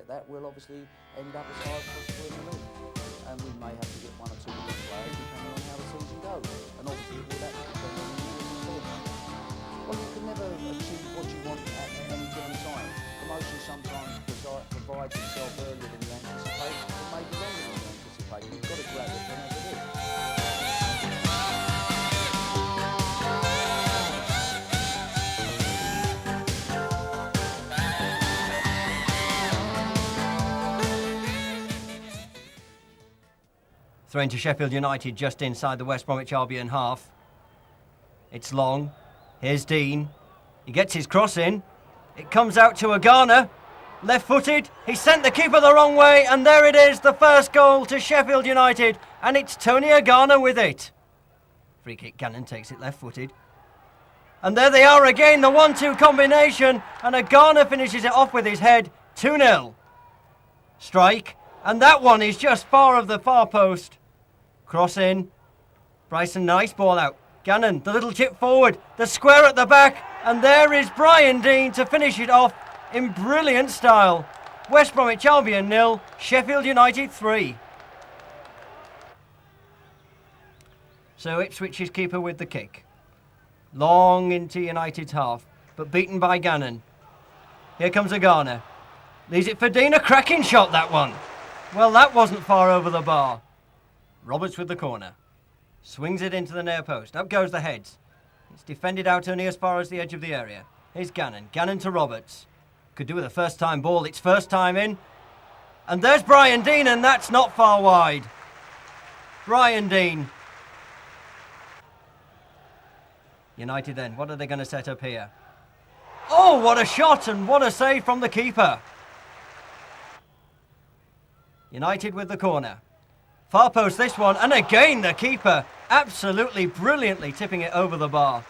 that, we'll obviously end up as high as possible in the league. And we may have to get one or two more players depending on how the season goes. And obviously all that depends on the season. Well, you can never achieve what you want at any given time. Promotion sometimes provides itself earlier than you anticipate, or maybe longer than you anticipate. You've got to grab it whenever it is. Throw into Sheffield United just inside the West Bromwich Albion half. It's long. Here's Deane. He gets his cross in. It comes out to Agana. Left-footed. He sent the keeper the wrong way, and there it is, the first goal to Sheffield United, and it's Tony Agana with it. Free kick, Gannon takes it left-footed. And there they are again, the 1-2 combination, and Agana finishes it off with his head, 2-0. Strike, and that one is just far of the far post. Cross in. Bryson, nice ball out. Gannon, the little chip forward, the square at the back, and there is Brian Deane to finish it off in brilliant style. West Bromwich Albion 0, Sheffield United 3. So Ipswich's keeper with the kick. Long into United's half, but beaten by Gannon. Here comes Agana. Leaves it for Deane, a cracking shot, that one. Well, that wasn't far over the bar. Roberts with the corner. Swings it into the near post. Up goes the heads. It's defended out only as far as the edge of the area. Here's Gannon. Gannon to Roberts. Could do with a first-time ball. It's first time in. And there's Brian Deane, and that's not far wide. Brian Deane. United then. What are they going to set up here? Oh, what a shot and what a save from the keeper. United with the corner. Far post this one, and again the keeper absolutely brilliantly tipping it over the bar.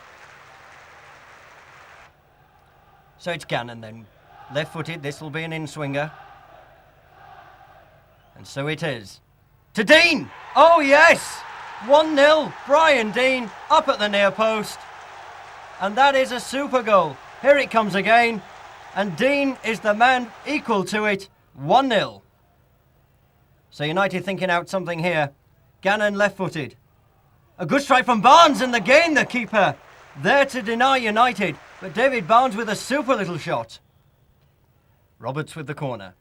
So it's Gannon then. Left-footed, this will be an in-swinger. And so it is. To Deane! Oh yes! 1-0, Brian Deane up at the near post. And that is a super goal. Here it comes again. And Deane is the man equal to it, 1-0. So United thinking out something here. Gannon left-footed. A good strike from Barnes, and again the keeper there to deny United. But David Barnes with a super little shot. Roberts with the corner.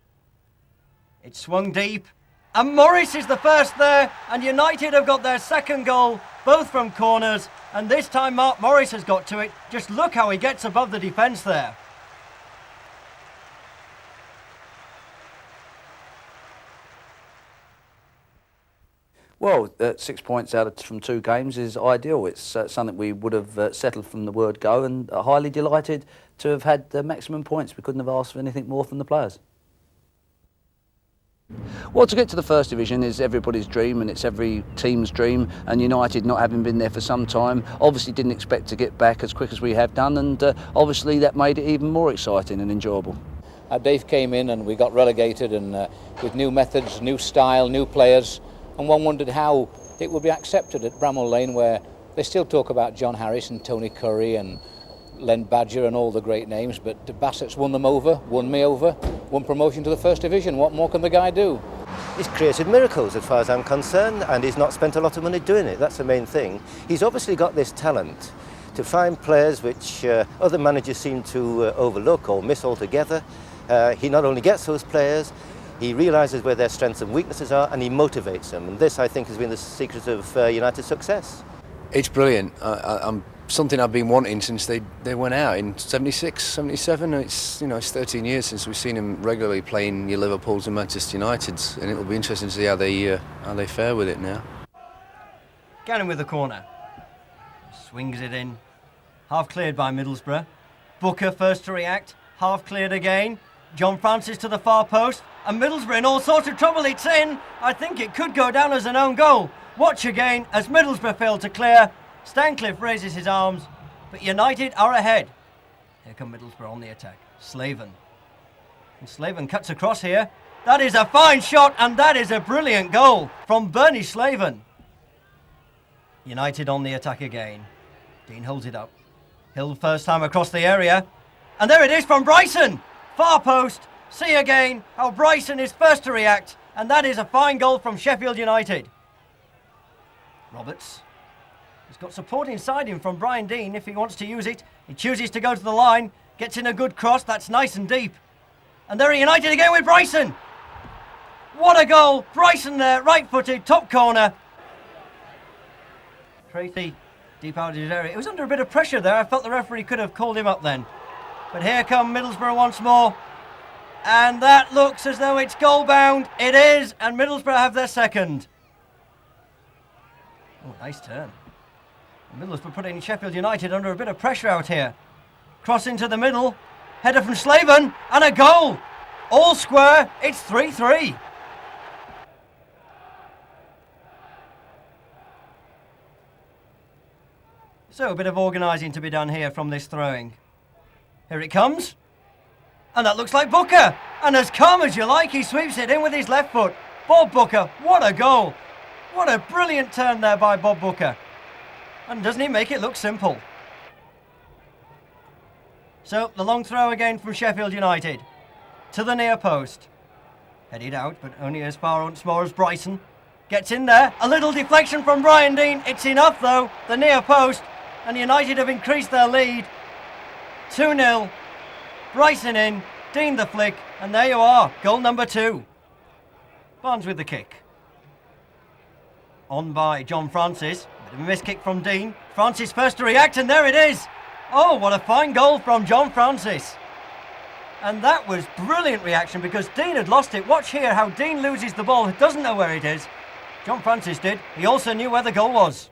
It's swung deep. And Morris is the first there. And United have got their second goal, both from corners. And this time Mark Morris has got to it. Just look how he gets above the defence there. Well, 6 points from 2 games is ideal. It's something we would have settled from the word go, and highly delighted to have had the maximum points. We couldn't have asked for anything more from the players. Well, to get to the First Division is everybody's dream, and it's every team's dream, and United, not having been there for some time, obviously didn't expect to get back as quick as we have done, and obviously that made it even more exciting and enjoyable. Dave came in and we got relegated, and with new methods, new style, new players, and one wondered how it would be accepted at Bramall Lane, where they still talk about John Harris and Tony Curry and Len Badger and all the great names, but Bassett's won them over, won me over, won promotion to the First Division. What more can the guy do? He's created miracles as far as I'm concerned, and he's not spent a lot of money doing it. That's the main thing. He's obviously got this talent to find players which other managers seem to overlook or miss altogether. He not only gets those players, he realises where their strengths and weaknesses are, and he motivates them. And this, I think, has been the secret of United's success. It's brilliant. I'm something I've been wanting since they went out in 76, 77. It's, you know, it's 13 years since we've seen him regularly playing your Liverpools and Manchester Uniteds, and it'll be interesting to see how they fare with it now. Gannon with the corner. Swings it in. Half cleared by Middlesbrough. Booker first to react. Half cleared again. John Francis to the far post. And Middlesbrough in all sorts of trouble. It's in. I think it could go down as an own goal. Watch again as Middlesbrough failed to clear. Stancliffe raises his arms, but United are ahead. Here come Middlesbrough on the attack. Slaven. And Slaven cuts across here. That is a fine shot, and that is a brilliant goal from Bernie Slaven. United on the attack again. Deane holds it up. Hill first time across the area. And there it is from Bryson. Far post. See again how Bryson is first to react, and that is a fine goal from Sheffield United. Roberts. He's got support inside him from Brian Deane if he wants to use it. He chooses to go to the line, gets in a good cross, that's nice and deep. And there are United again with Bryson. What a goal! Bryson there, right-footed, top corner. Tracy, deep out of his area. It was under a bit of pressure there. I felt the referee could have called him up then. But here come Middlesbrough once more. And that looks as though it's goal-bound. It is, and Middlesbrough have their second. Oh, nice turn. Middlesbrough putting Sheffield United under a bit of pressure out here. Cross into the middle. Header from Slaven, and a goal. All square, it's 3-3. So a bit of organising to be done here from this throwing. Here it comes. And that looks like Booker. And as calm as you like, he sweeps it in with his left foot. Bob Booker, what a goal. What a brilliant turn there by Bob Booker. And doesn't he make it look simple? So the long throw again from Sheffield United. To the near post. Headed out, but only as far once more as Bryson. Gets in there. A little deflection from Brian Deane. It's enough though. The near post. And United have increased their lead. 2-0. Bryson in. Deane the flick. And there you are. Goal number 2. Barnes with the kick. On by John Francis. Bit of a miss kick from Deane. Francis first to react, and there it is. Oh, what a fine goal from John Francis. And that was brilliant reaction because Deane had lost it. Watch here how Deane loses the ball, doesn't know where it is. John Francis did. He also knew where the goal was.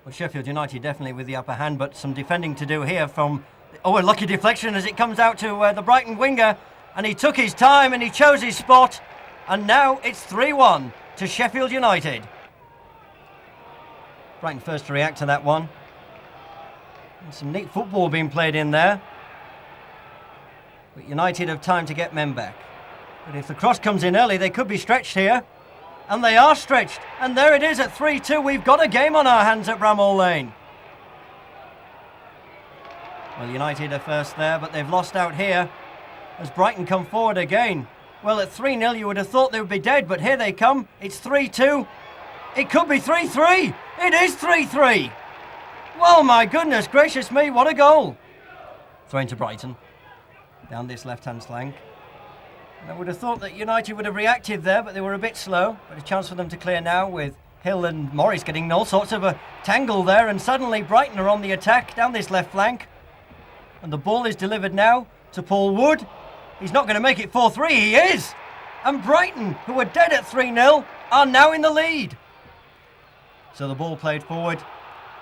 Well, Sheffield United definitely with the upper hand, but some defending to do here from... Oh, a lucky deflection as it comes out to the Brighton winger. And he took his time and he chose his spot. And now it's 3-1 to Sheffield United. Brighton first to react to that one. And some neat football being played in there. But United have time to get men back. But if the cross comes in early, they could be stretched here. And they are stretched. And there it is at 3-2. We've got a game on our hands at Bramall Lane. Well, United are first there, but they've lost out here. As Brighton come forward again. Well, at 3-0 you would have thought they would be dead, but here they come. It's 3-2. It could be 3-3. It is 3-3. Well, my goodness gracious me, what a goal. Thrown to Brighton. Down this left-hand flank. And I would have thought that United would have reacted there, but they were a bit slow. But a chance for them to clear now with Hill and Morris getting all sorts of a tangle there. And suddenly Brighton are on the attack down this left flank. And the ball is delivered now to Paul Wood. He's not going to make it 4-3, he is. And Brighton, who were dead at 3-0, are now in the lead. So the ball played forward.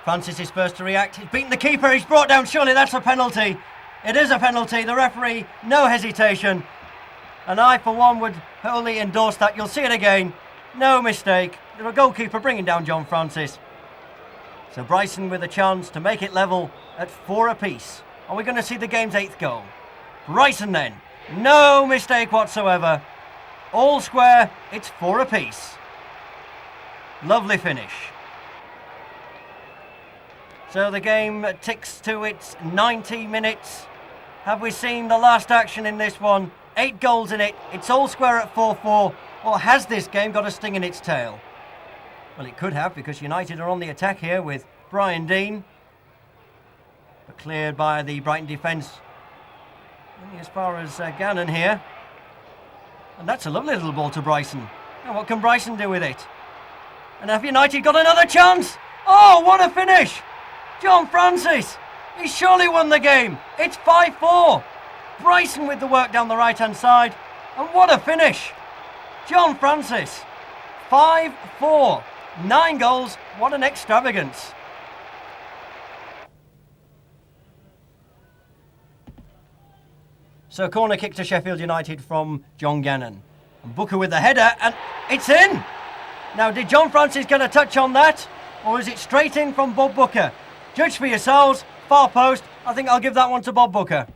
Francis is first to react. He's beaten the keeper. He's brought down. Surely that's a penalty. It is a penalty. The referee, no hesitation. And I, for one, would wholly endorse that. You'll see it again. No mistake. The goalkeeper bringing down John Francis. So Bryson with a chance to make it level at 4 apiece. Are we going to see the game's 8th goal? Bryson then. No mistake whatsoever. All square. It's 4 apiece. Lovely finish. So the game ticks to its 90 minutes. Have we seen the last action in this one? 8 goals in it. It's all square at 4-4. Or has this game got a sting in its tail? Well, it could have, because United are on the attack here with Brian Deane. But cleared by the Brighton defence. Only as far as Agana here. And that's a lovely little ball to Bryson. Now what can Bryson do with it? And have United got another chance? Oh, what a finish! John Francis! He's surely won the game. It's 5-4. Bryson with the work down the right-hand side. And what a finish! John Francis. 5-4. 9 goals. What an extravagance. So corner kick to Sheffield United from John Gannon. And Booker with the header, and it's in! Now, did John Francis get a touch on that? Or is it straight in from Bob Booker? Judge for yourselves. Far post. I think I'll give that one to Bob Booker.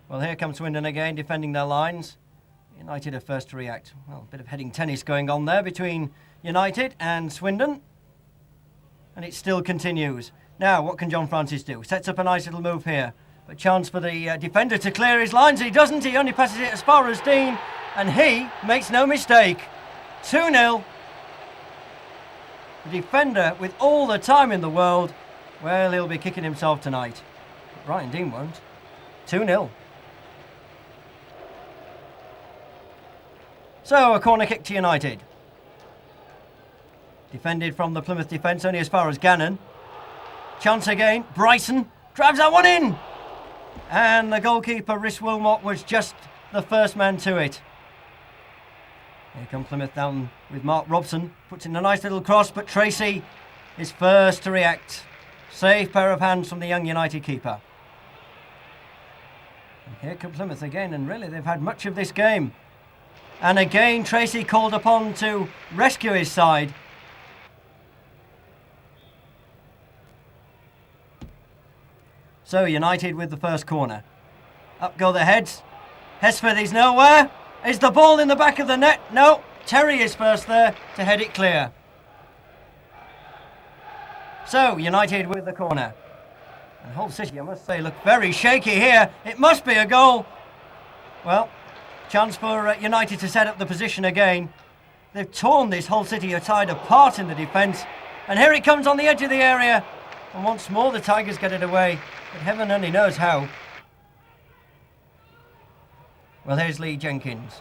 Well, here comes Swindon again, defending their lines. United are first to react. Well, a bit of heading tennis going on there between United and Swindon. And it still continues. Now, what can John Francis do? Sets up a nice little move here. A chance for the defender to clear his lines. He doesn't. He only passes it as far as Deane. And he makes no mistake. 2-0. The defender with all the time in the world. Well, he'll be kicking himself tonight. But Ryan Deane won't. 2-0. So, a corner kick to United. Defended from the Plymouth defence, only as far as Gannon. Chance again. Bryson drives that one in. And the goalkeeper, Rhys Wilmot, was just the first man to it. Here come Plymouth down with Mark Robson. Puts in a nice little cross, but Tracy is first to react. Safe pair of hands from the young United keeper. And here come Plymouth again, and really they've had much of this game. And again, Tracy called upon to rescue his side. So United with the first corner. Up go the heads. Hesford is nowhere. Is the ball in the back of the net? No. Terry is first there to head it clear. So United with the corner. And Hull City, I must say, look very shaky here. It must be a goal. Well, chance for United to set up the position again. They've torn this Hull City side apart in the defence. And here it comes on the edge of the area. And once more the Tigers get it away. But heaven only knows how. Well, here's Lee Jenkins.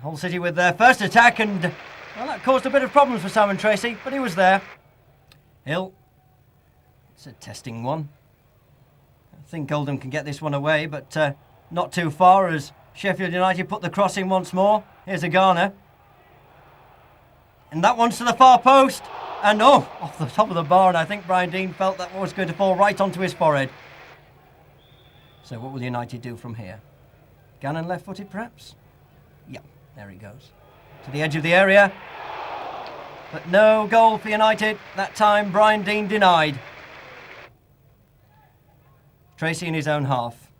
Hull City with their first attack, and well, that caused a bit of problems for Simon Tracy, but he was there. Hill. It's a testing one. I think Oldham can get this one away, but not too far as Sheffield United put the cross in once more. Here's Agana. And that one's to the far post. And oh, off the top of the bar, and I think Brian Deane felt that one was going to fall right onto his forehead. So what will United do from here? Gannon left-footed, perhaps? Yeah, there he goes. To the edge of the area. But no goal for United. That time, Brian Deane denied. Tracy in his own half.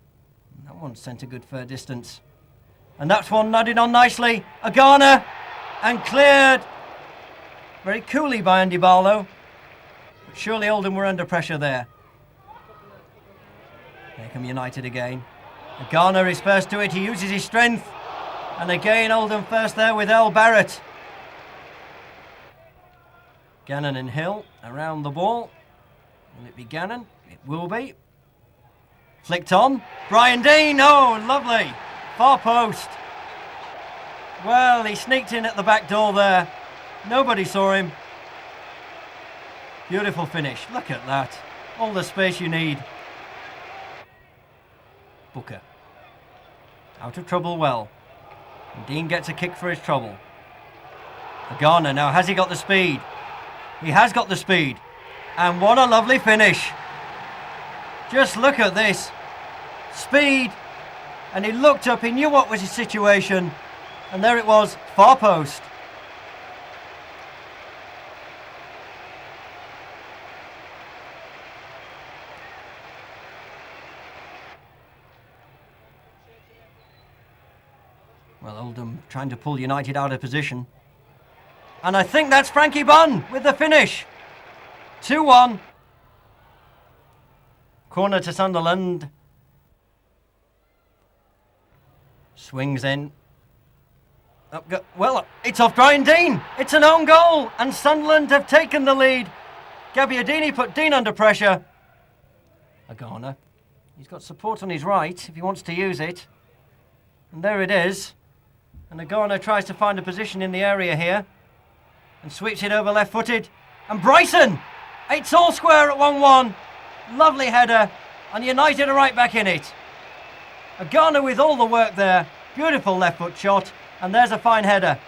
That one sent a good fair distance. And that's one nodded on nicely. Agana. And cleared very coolly by Andy Barlow. But surely Oldham were under pressure there. Here come United again. Agana is first to it. He uses his strength. And again, Oldham first there with Earl Barrett. Gannon and Hill around the ball. Will it be Gannon? It will be. Flicked on. Brian Deane. Oh, lovely. Far post. Well, he sneaked in at the back door there. Nobody saw him. Beautiful finish. Look at that. All the space you need. Booker. Out of trouble well. And Deane gets a kick for his trouble. Agana now, has he got the speed? He has got the speed. And what a lovely finish. Just look at this. Speed. And he looked up, he knew what was his situation. And there it was, far post. Well, Oldham trying to pull United out of position. And I think that's Frankie Bunn with the finish. 2-1. Corner to Sunderland. Swings in. Well, it's off Brian Deane. It's an own goal. And Sunderland have taken the lead. Deane put Deane under pressure. Agana. He's got support on his right if he wants to use it. And there it is. And Agana tries to find a position in the area here. And sweeps it over left-footed. And Bryson! It's all square at 1-1. Lovely header. And United are right back in it. Agana with all the work there. Beautiful left-foot shot. And there's a fine header.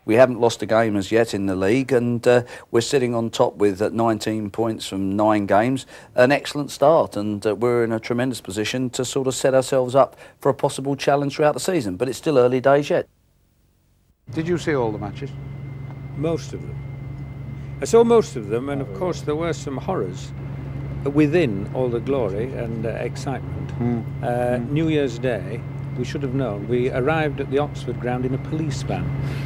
We haven't lost a game as yet in the league, and we're sitting on top with 19 points from 9 games. An excellent start, and we're in a tremendous position to sort of set ourselves up for a possible challenge throughout the season, but it's still early days yet. Did you see all the matches? Most of them. I saw most of them, and of course there were some horrors within all the glory and excitement. New Year's Day, we should have known. We arrived at the Oxford ground in a police van,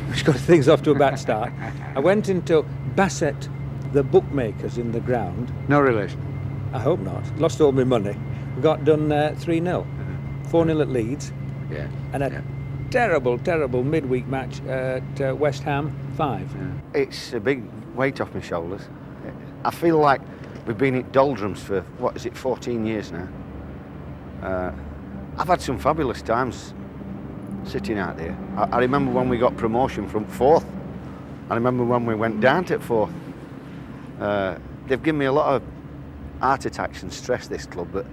which got things off to a bad start. I went into Bassett, the bookmakers in the ground. No relation? I hope not. Lost all my money. We got done 3-0. 4-0 at Leeds. Yeah. And a terrible, terrible midweek match at West Ham, 5. Yeah. It's a big weight off my shoulders. I feel like we've been in doldrums for, 14 years now. I've had some fabulous times sitting out there. I remember when we got promotion from 4th. I remember when we went down to 4th. They've given me a lot of heart attacks and stress, this club, but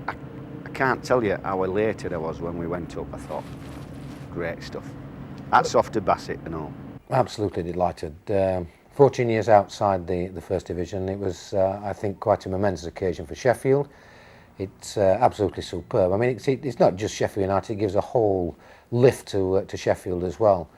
I can't tell you how elated I was when we went up. I thought, great stuff. Hats off to Bassett and all. Absolutely delighted. 14 years outside the First Division, it was, I think, quite a momentous occasion for Sheffield. It's absolutely superb. I mean, it's not just Sheffield United, it gives a whole lift to Sheffield as well.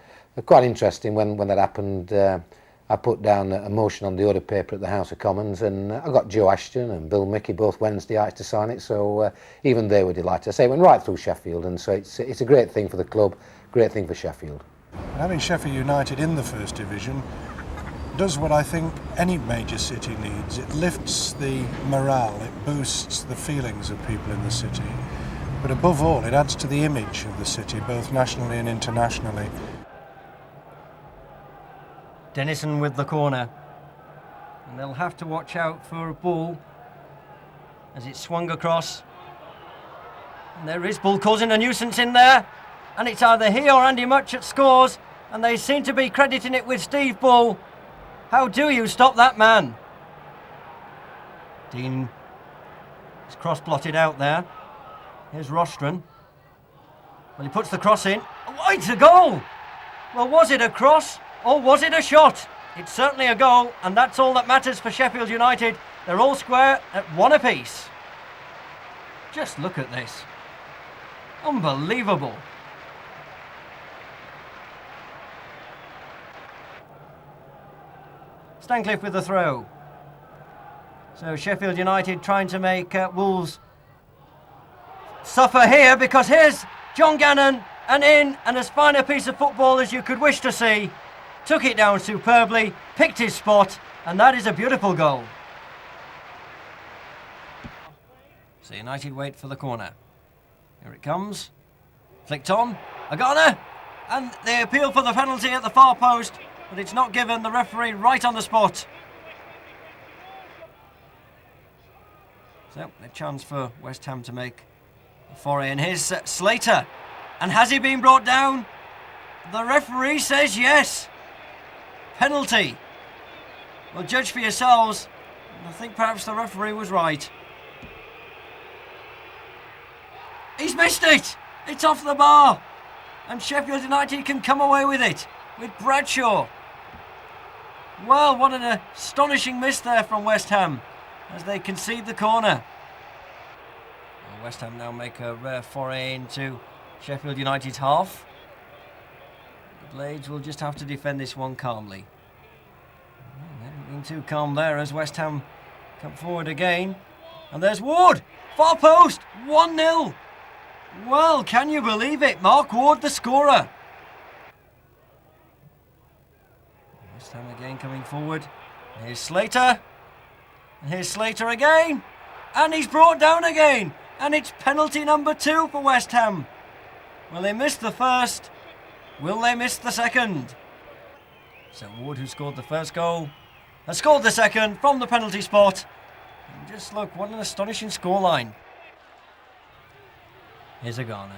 Quite interesting when that happened. I put down a motion on the order paper at the House of Commons, and I got Joe Ashton and Bill Mickey, both Wednesdayites, to sign it, so even they were delighted. I say it went right through Sheffield, and so it's a great thing for the club, great thing for Sheffield. Having Sheffield United in the First Division does what I think any major city needs. It lifts the morale, it boosts the feelings of people in the city, but above all it adds to the image of the city, both nationally and internationally. Dennison with the corner, and they'll have to watch out for a ball as it's swung across, and there is Bull causing a nuisance in there, and it's either he or Andy Mutchett scores, and they seem to be crediting it with Steve Bull. How do you stop that man? Deane is cross-plotted out there. Here's Rostron. Well, he puts the cross in. Oh, it's a goal! Well, was it a cross or was it a shot? It's certainly a goal, and that's all that matters for Sheffield United. They're all square at 1 apiece. Just look at this. Unbelievable. Stancliffe with the throw. So Sheffield United trying to make Wolves suffer here, because here's John Gannon, and in, and as fine a piece of football as you could wish to see. Took it down superbly, picked his spot, and that is a beautiful goal. So United wait for the corner. Here it comes. Flicked on. Agana, and they appeal for the penalty at the far post, but it's not given. The referee right on the spot. So a chance for West Ham to make a foray in. Here's Slater, and has he been brought down? The referee says yes. Penalty. Well, judge for yourselves. I think perhaps the referee was right. He's missed it. It's off the bar. And Sheffield United can come away with it, with Bradshaw. Well, what an astonishing miss there from West Ham as they concede the corner. Well, West Ham now make a rare foray into Sheffield United's half. The Blades will just have to defend this one calmly. They haven't been too calm there as West Ham come forward again. And there's Ward! Far post! 1-0! Well, can you believe it? Mark Ward, the scorer. West Ham again coming forward. Here's Slater. And here's Slater again. And he's brought down again. And it's penalty number 2 for West Ham. Well, they missed the first. Will they miss the second? So Ward, who scored the first goal, has scored the second from the penalty spot. And just look, what an astonishing scoreline. Here's Agana.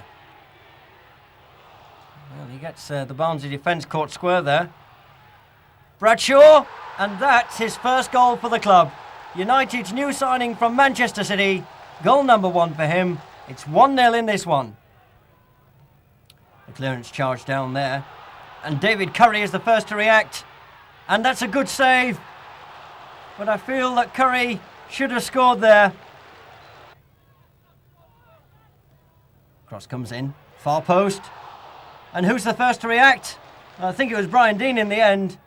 Well, he gets the Barnsley defence caught square there. Bradshaw, and that's his first goal for the club. United's new signing from Manchester City. Goal number 1 for him. It's 1-0 in this one. The clearance charge down there. And David Curry is the first to react. And that's a good save. But I feel that Curry should have scored there. Cross comes in. Far post. And who's the first to react? I think it was Brian Deane in the end.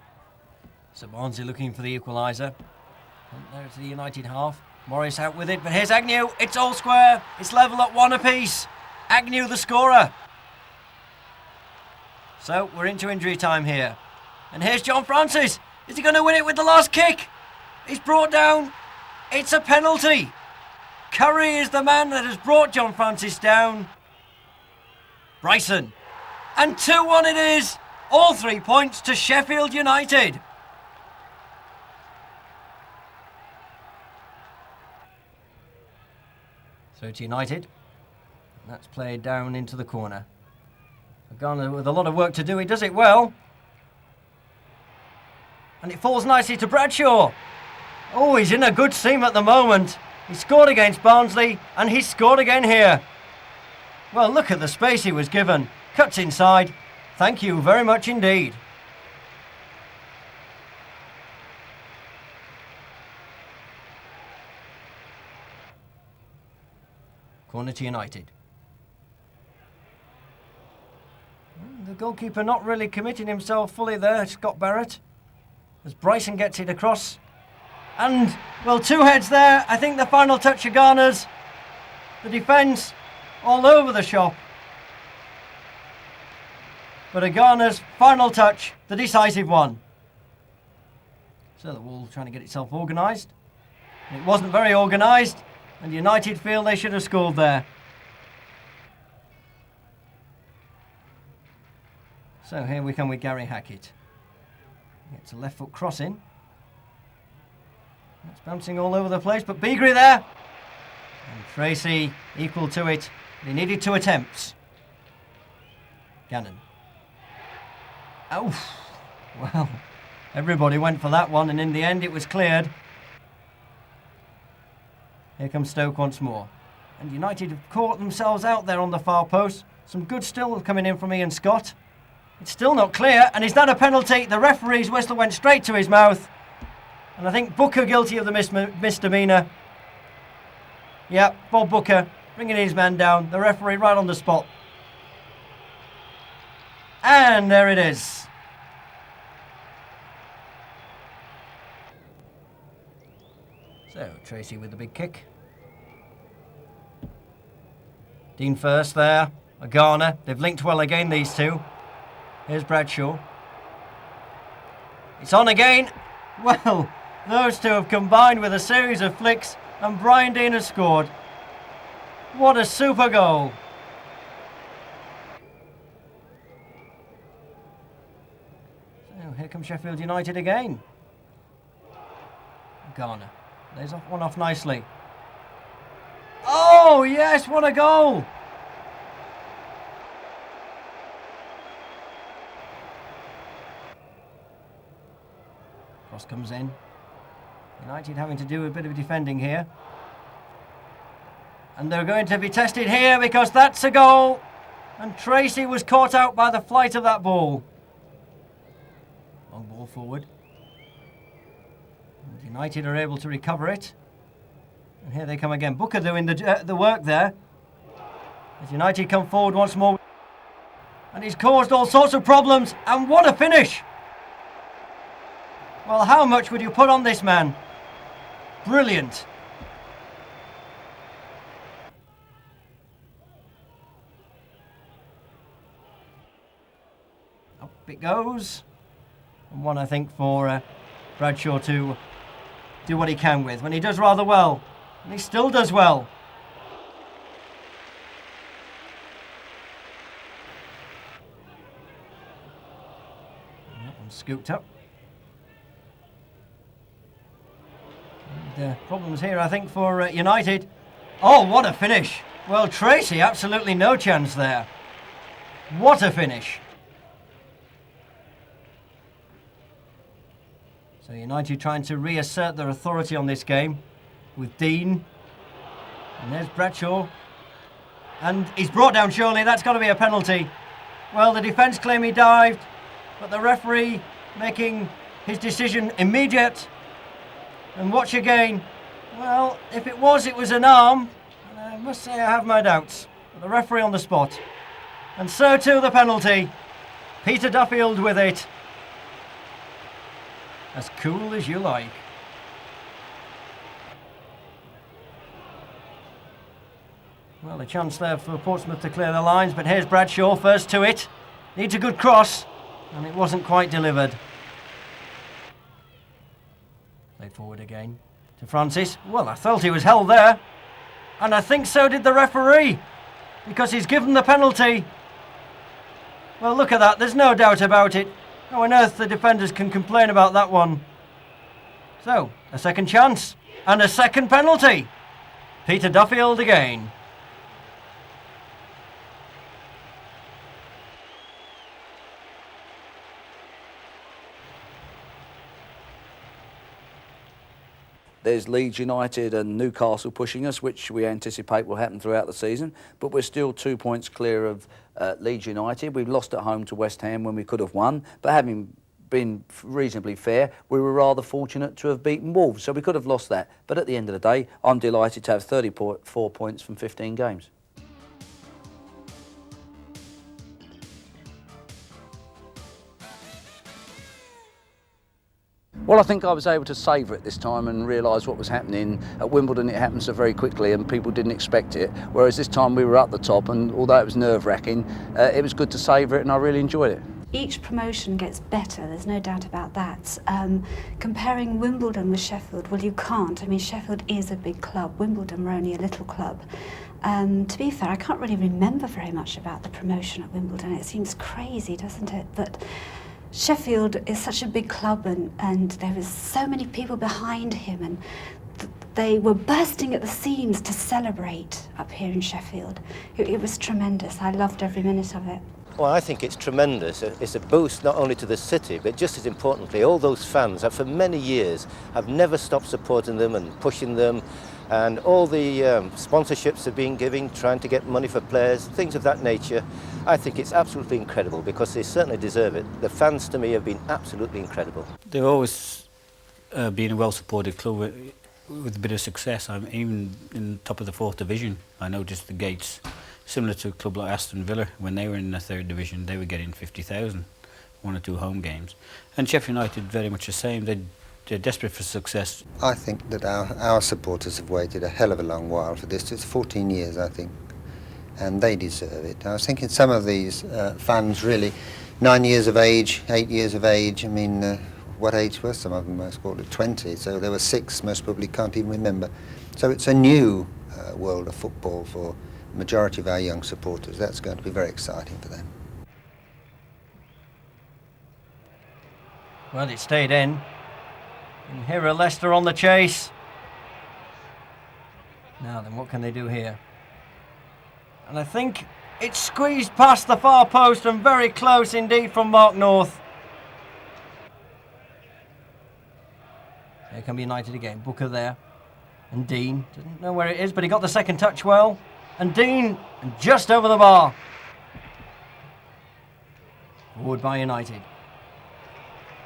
So Barnsley looking for the equaliser. There's the United half. Morris out with it, but here's Agnew. It's all square. It's level at 1 apiece. Agnew the scorer. So we're into injury time here. And here's John Francis. Is he going to win it with the last kick? He's brought down. It's a penalty. Curry is the man that has brought John Francis down. Bryson. And 2-1 it is. All 3 points to Sheffield United. So to United. And that's played down into the corner. Agana with a lot of work to do. He does it well. And it falls nicely to Bradshaw. Oh, he's in a good seam at the moment. He scored against Barnsley and he's scored again here. Well, look at the space he was given. Cuts inside. Thank you very much indeed. Corner to United. The goalkeeper not really committing himself fully there, Scott Barrett. As Bryson gets it across. And, well, 2 heads there. I think the final touch of Agana's. The defence all over the shop. But Agana's final touch, the decisive one. So the Wolves trying to get itself organised. It wasn't very organised. And United feel they should have scored there. So here we come with Gary Hackett. Gets a left foot cross in. It's bouncing all over the place, but Beagrie there. And Tracy equal to it. He needed 2 attempts. Gannon. Oh, well, everybody went for that one, and in the end it was cleared. Here comes Stoke once more. And United have caught themselves out there on the far post. Some good still coming in from Ian Scott. It's still not clear, and is that a penalty? The referee's whistle went straight to his mouth. And I think Booker guilty of the misdemeanour. Yeah, Bob Booker bringing his man down. The referee right on the spot. And there it is. So, Tracy with the big kick. Deane first there. Agana. They've linked well again, these two. Here's Bradshaw. It's on again. Well, those two have combined with a series of flicks, and Brian Deane has scored. What a super goal. So here comes Sheffield United again. Agana. Lays one off nicely. Oh, yes, what a goal! Cross comes in. United having to do a bit of defending here. And they're going to be tested here because that's a goal. And Tracy was caught out by the flight of that ball. Long ball forward. And United are able to recover it. And here they come again. Booker doing the work there. As United come forward once more. And he's caused all sorts of problems. And what a finish! Well, how much would you put on this man? Brilliant. Up it goes. And one, I think, for Bradshaw to do what he can with. When he does rather well. And he still does well. And that one's scooped up. Problems here, I think, for United. Oh, what a finish. Well, Tracy, absolutely no chance there. What a finish. So United trying to reassert their authority on this game with Deane. And there's Bradshaw. And he's brought down, surely. That's got to be a penalty. Well, the defence claim he dived, but the referee making his decision immediate. And watch again. Well, if it was an arm. And I must say I have my doubts. But the referee on the spot. And so too the penalty. Peter Duffield with it. As cool as you like. Well, a chance there for Portsmouth to clear the lines. But here's Bradshaw first to it. Needs a good cross. And it wasn't quite delivered. Played forward again to Francis. Well, I felt he was held there. And I think so did the referee. Because he's given the penalty. Well, look at that. There's no doubt about it. How on earth the defenders can complain about that one. So, a second chance. And a second penalty. Peter Duffield again. There's Leeds United and Newcastle pushing us, which we anticipate will happen throughout the season. But we're still 2 points clear of Leeds United. We've lost at home to West Ham when we could have won. But having been reasonably fair, we were rather fortunate to have beaten Wolves. So we could have lost that. But at the end of the day, I'm delighted to have 34 points from 15 games. Well, I think I was able to savour it this time and realise what was happening. At Wimbledon, it happened so very quickly and people didn't expect it, whereas this time we were at the top, and although it was nerve-wracking, it was good to savour it and I really enjoyed it. Each promotion gets better, there's no doubt about that. Comparing Wimbledon with Sheffield, well, you can't. I mean, Sheffield is a big club, Wimbledon were only a little club. To be fair, I can't really remember very much about the promotion at Wimbledon. It seems crazy, doesn't it? But Sheffield is such a big club, and there was so many people behind him, and they were bursting at the seams to celebrate up here in Sheffield. It was tremendous. I loved every minute of it. Well, I think it's tremendous. It's a boost not only to the city, but just as importantly, all those fans that for many years have never stopped supporting them and pushing them, and all the sponsorships they've been giving, trying to get money for players, things of that nature. I think it's absolutely incredible because they certainly deserve it. The fans, to me, have been absolutely incredible. They've always been a well-supported club with a bit of success. I'm even in the top of the 4th division. I noticed the gates, similar to a club like Aston Villa, when they were in the 3rd division, they were getting 50,000, 1 or 2 home games. And Sheffield United, very much the same. They're desperate for success. I think that our supporters have waited a hell of a long while for this. It's 14 years, I think, and they deserve it. I was thinking some of these fans really, 9 years of age, 8 years of age, I mean, what age were some of them? Most probably 20, so there were 6, most probably can't even remember. So it's a new world of football for the majority of our young supporters. That's going to be very exciting for them. Well, it stayed in. And here are Leicester on the chase. Now then, what can they do here? And I think it's squeezed past the far post and very close indeed from Mark North. Here come United again. Booker there. And Deane. Didn't know where it is, but he got the second touch well. And Deane just over the bar. Forward by United.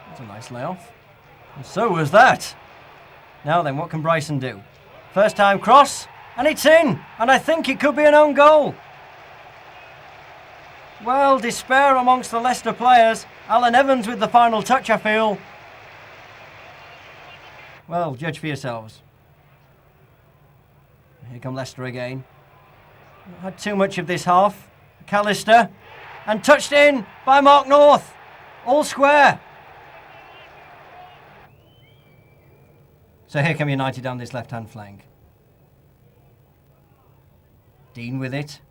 That's a nice layoff. And so was that. Now then, what can Bryson do? First time cross, and it's in. And I think it could be an own goal. Well, despair amongst the Leicester players. Alan Evans with the final touch, I feel. Well, judge for yourselves. Here come Leicester again. Not had too much of this half. Callister. And touched in by Mark North. All square. So here come United down this left-hand flank. Deane with it.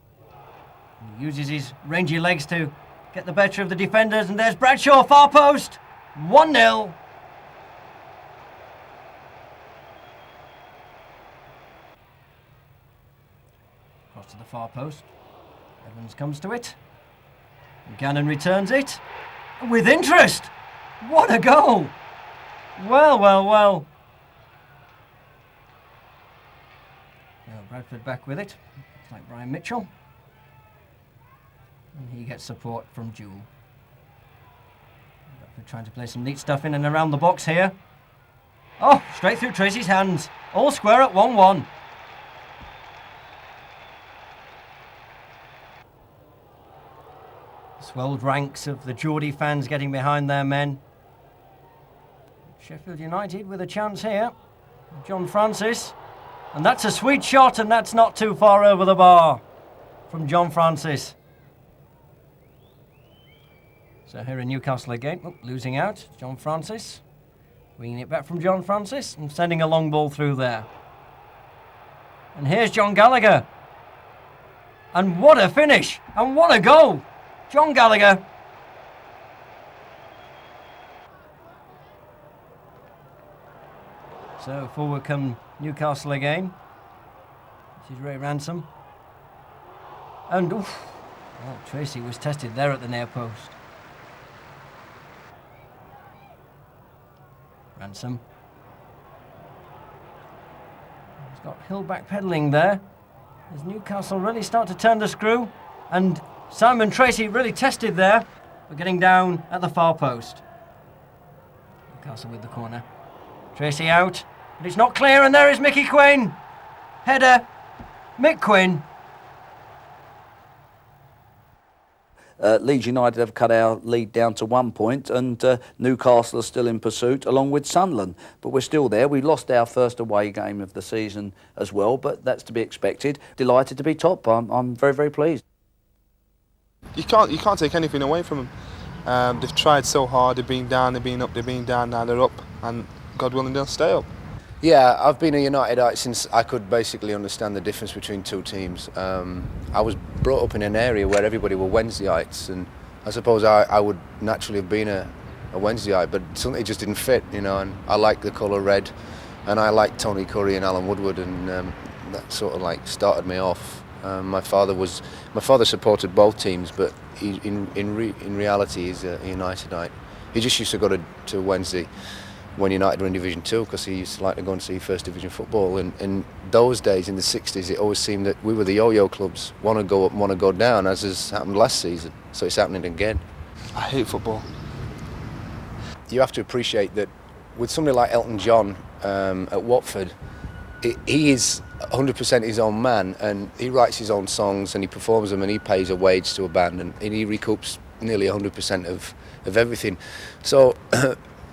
He uses his rangy legs to get the better of the defenders. And there's Bradshaw, far post. 1-0. Cross to the far post. Evans comes to it. Gannon returns it. With interest. What a goal. Well, well, well. Now Bradford back with it. Looks like Brian Mitchell. And he gets support from Jewell. Bradford trying to play some neat stuff in and around the box here. Oh, straight through Tracy's hands. All square at 1-1. Swelled ranks of the Geordie fans getting behind their men. Sheffield United with a chance here. John Francis. And that's a sweet shot, and that's not too far over the bar from John Francis. So here in Newcastle again. Oh, losing out. John Francis. Winging it back from John Francis and sending a long ball through there. And here's John Gallagher. And what a finish! And what a goal! John Gallagher. So forward come Newcastle again. This is Ray Ransom. And oof, well, Tracy was tested there at the near post. Ransom. He's got Hill backpedaling there. As Newcastle really start to turn the screw. And Simon Tracy really tested there, but getting down at the far post. Newcastle with the corner. Tracy out, but it's not clear, and there is Mickey Quinn. Header, Mick Quinn. Leeds United have cut our lead down to 1 point, and Newcastle are still in pursuit, along with Sunderland. But we're still there. We lost our first away game of the season as well, but that's to be expected. Delighted to be top. I'm very, very pleased. You can't take anything away from them. They've tried so hard. They've been down, they've been up, they've been down. Now they're up, and God willing, they'll stay up. Yeah, I've been a Unitedite since I could basically understand the difference between two teams. I was brought up in an area where everybody were Wednesdayites, and I suppose I would naturally have been a Wednesdayite, but something just didn't fit, you know. And I like the colour red, and I like Tony Curry and Alan Woodward, and that sort of like started me off. My father supported both teams, but in reality he's a Unitedite. He just used to go to Wednesday when United were in Division 2 because he used to like to go and see First Division football. And in those days, in the 60s, it always seemed that we were the yo-yo clubs, one to go up and one to go down, as has happened last season. So it's happening again. I hate football. You have to appreciate that with somebody like Elton John at Watford, he is 100% his own man, and he writes his own songs and he performs them, and he pays a wage to a band, and he recoups nearly 100% of everything. So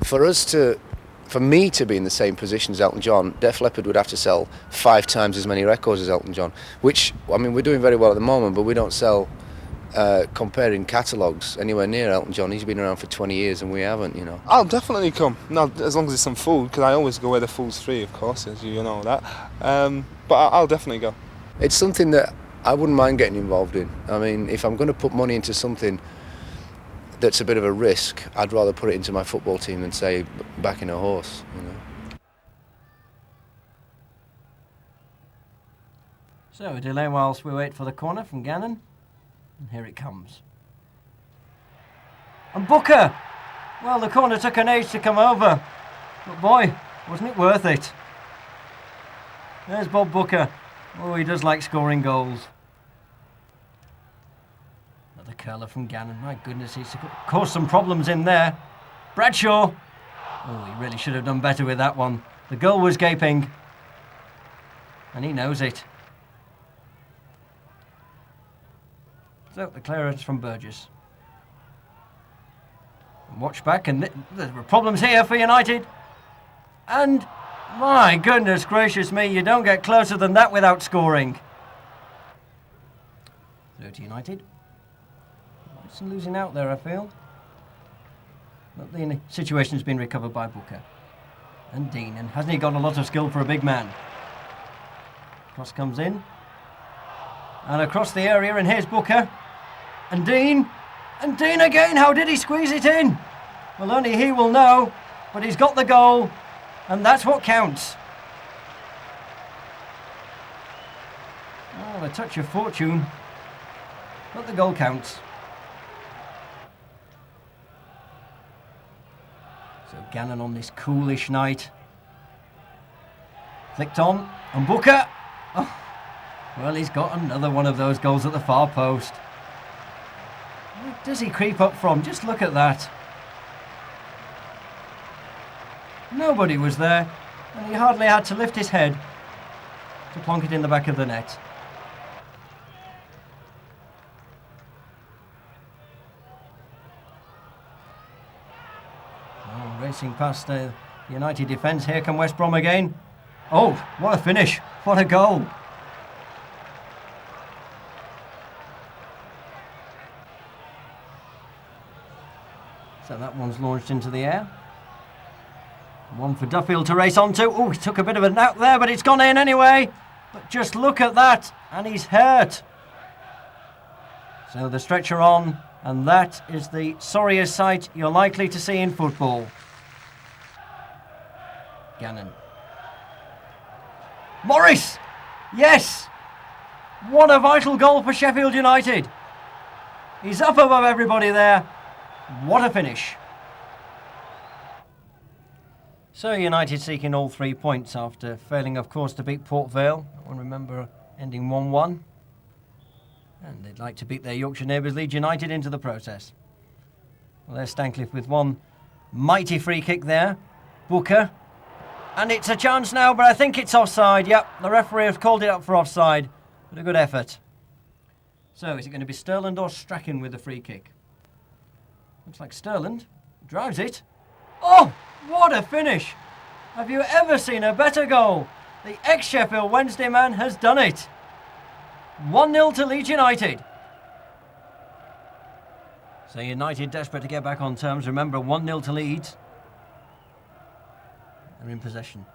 for me to be in the same position as Elton John, Def Leppard would have to sell 5 times as many records as Elton John, which, I mean, we're doing very well at the moment, but we don't sell, comparing catalogues, anywhere near Elton John. He's been around for 20 years and we haven't, you know. I'll definitely come, now, as long as there's some food, because I always go where the food's free, of course, as you know that. But I'll definitely go. It's something that I wouldn't mind getting involved in. I mean, if I'm going to put money into something that's a bit of a risk, I'd rather put it into my football team than, say, backing a horse, you know. So a delay whilst we wait for the corner from Gannon. And here it comes. And Booker! Well, the corner took an age to come over. But boy, wasn't it worth it? There's Bob Booker. Oh, he does like scoring goals. Another curler from Gannon. My goodness, he's caused some problems in there. Bradshaw. Oh, he really should have done better with that one. The goal was gaping. And he knows it. So, the clearance from Burgess. Watch back, and there were problems here for United. And, my goodness gracious me, you don't get closer than that without scoring. 30 United. It's losing out there, I feel. But the situation's been recovered by Booker. And Deane, and hasn't he got a lot of skill for a big man? Cross comes in. And across the area, and here's Booker. And Deane. And Deane again, how did he squeeze it in? Well, only he will know, but he's got the goal, and that's what counts. Oh, a touch of fortune, but the goal counts. So Gannon on this coolish night. Flicked on, and Booker. Oh, well, he's got another one of those goals at the far post. Where does he creep up from? Just look at that. Nobody was there, and he hardly had to lift his head to plonk it in the back of the net. Oh, racing past the United defence. Here come West Brom again. Oh, what a finish. What a goal. So that one's launched into the air. One for Duffield to race onto. Oh, he took a bit of a knock there, but it's gone in anyway. But just look at that, and he's hurt. So the stretcher on, and that is the sorriest sight you're likely to see in football. Gannon. Morris! Yes! What a vital goal for Sheffield United. He's up above everybody there. What a finish. So United seeking all 3 points after failing, of course, to beat Port Vale. I remember ending 1-1. And they'd like to beat their Yorkshire neighbours Leeds United into the process. Well, there's Stancliffe with one mighty free kick there. Booker. And it's a chance now, but I think it's offside. Yep, the referee has called it up for offside. But a good effort. So is it going to be Sterland or Strachan with the free kick? Looks like Sterland drives it. Oh, what a finish! Have you ever seen a better goal? The ex-Sheffield Wednesday man has done it. 1-0 to Leeds United. So United desperate to get back on terms. Remember, 1-0 to Leeds. They're in possession.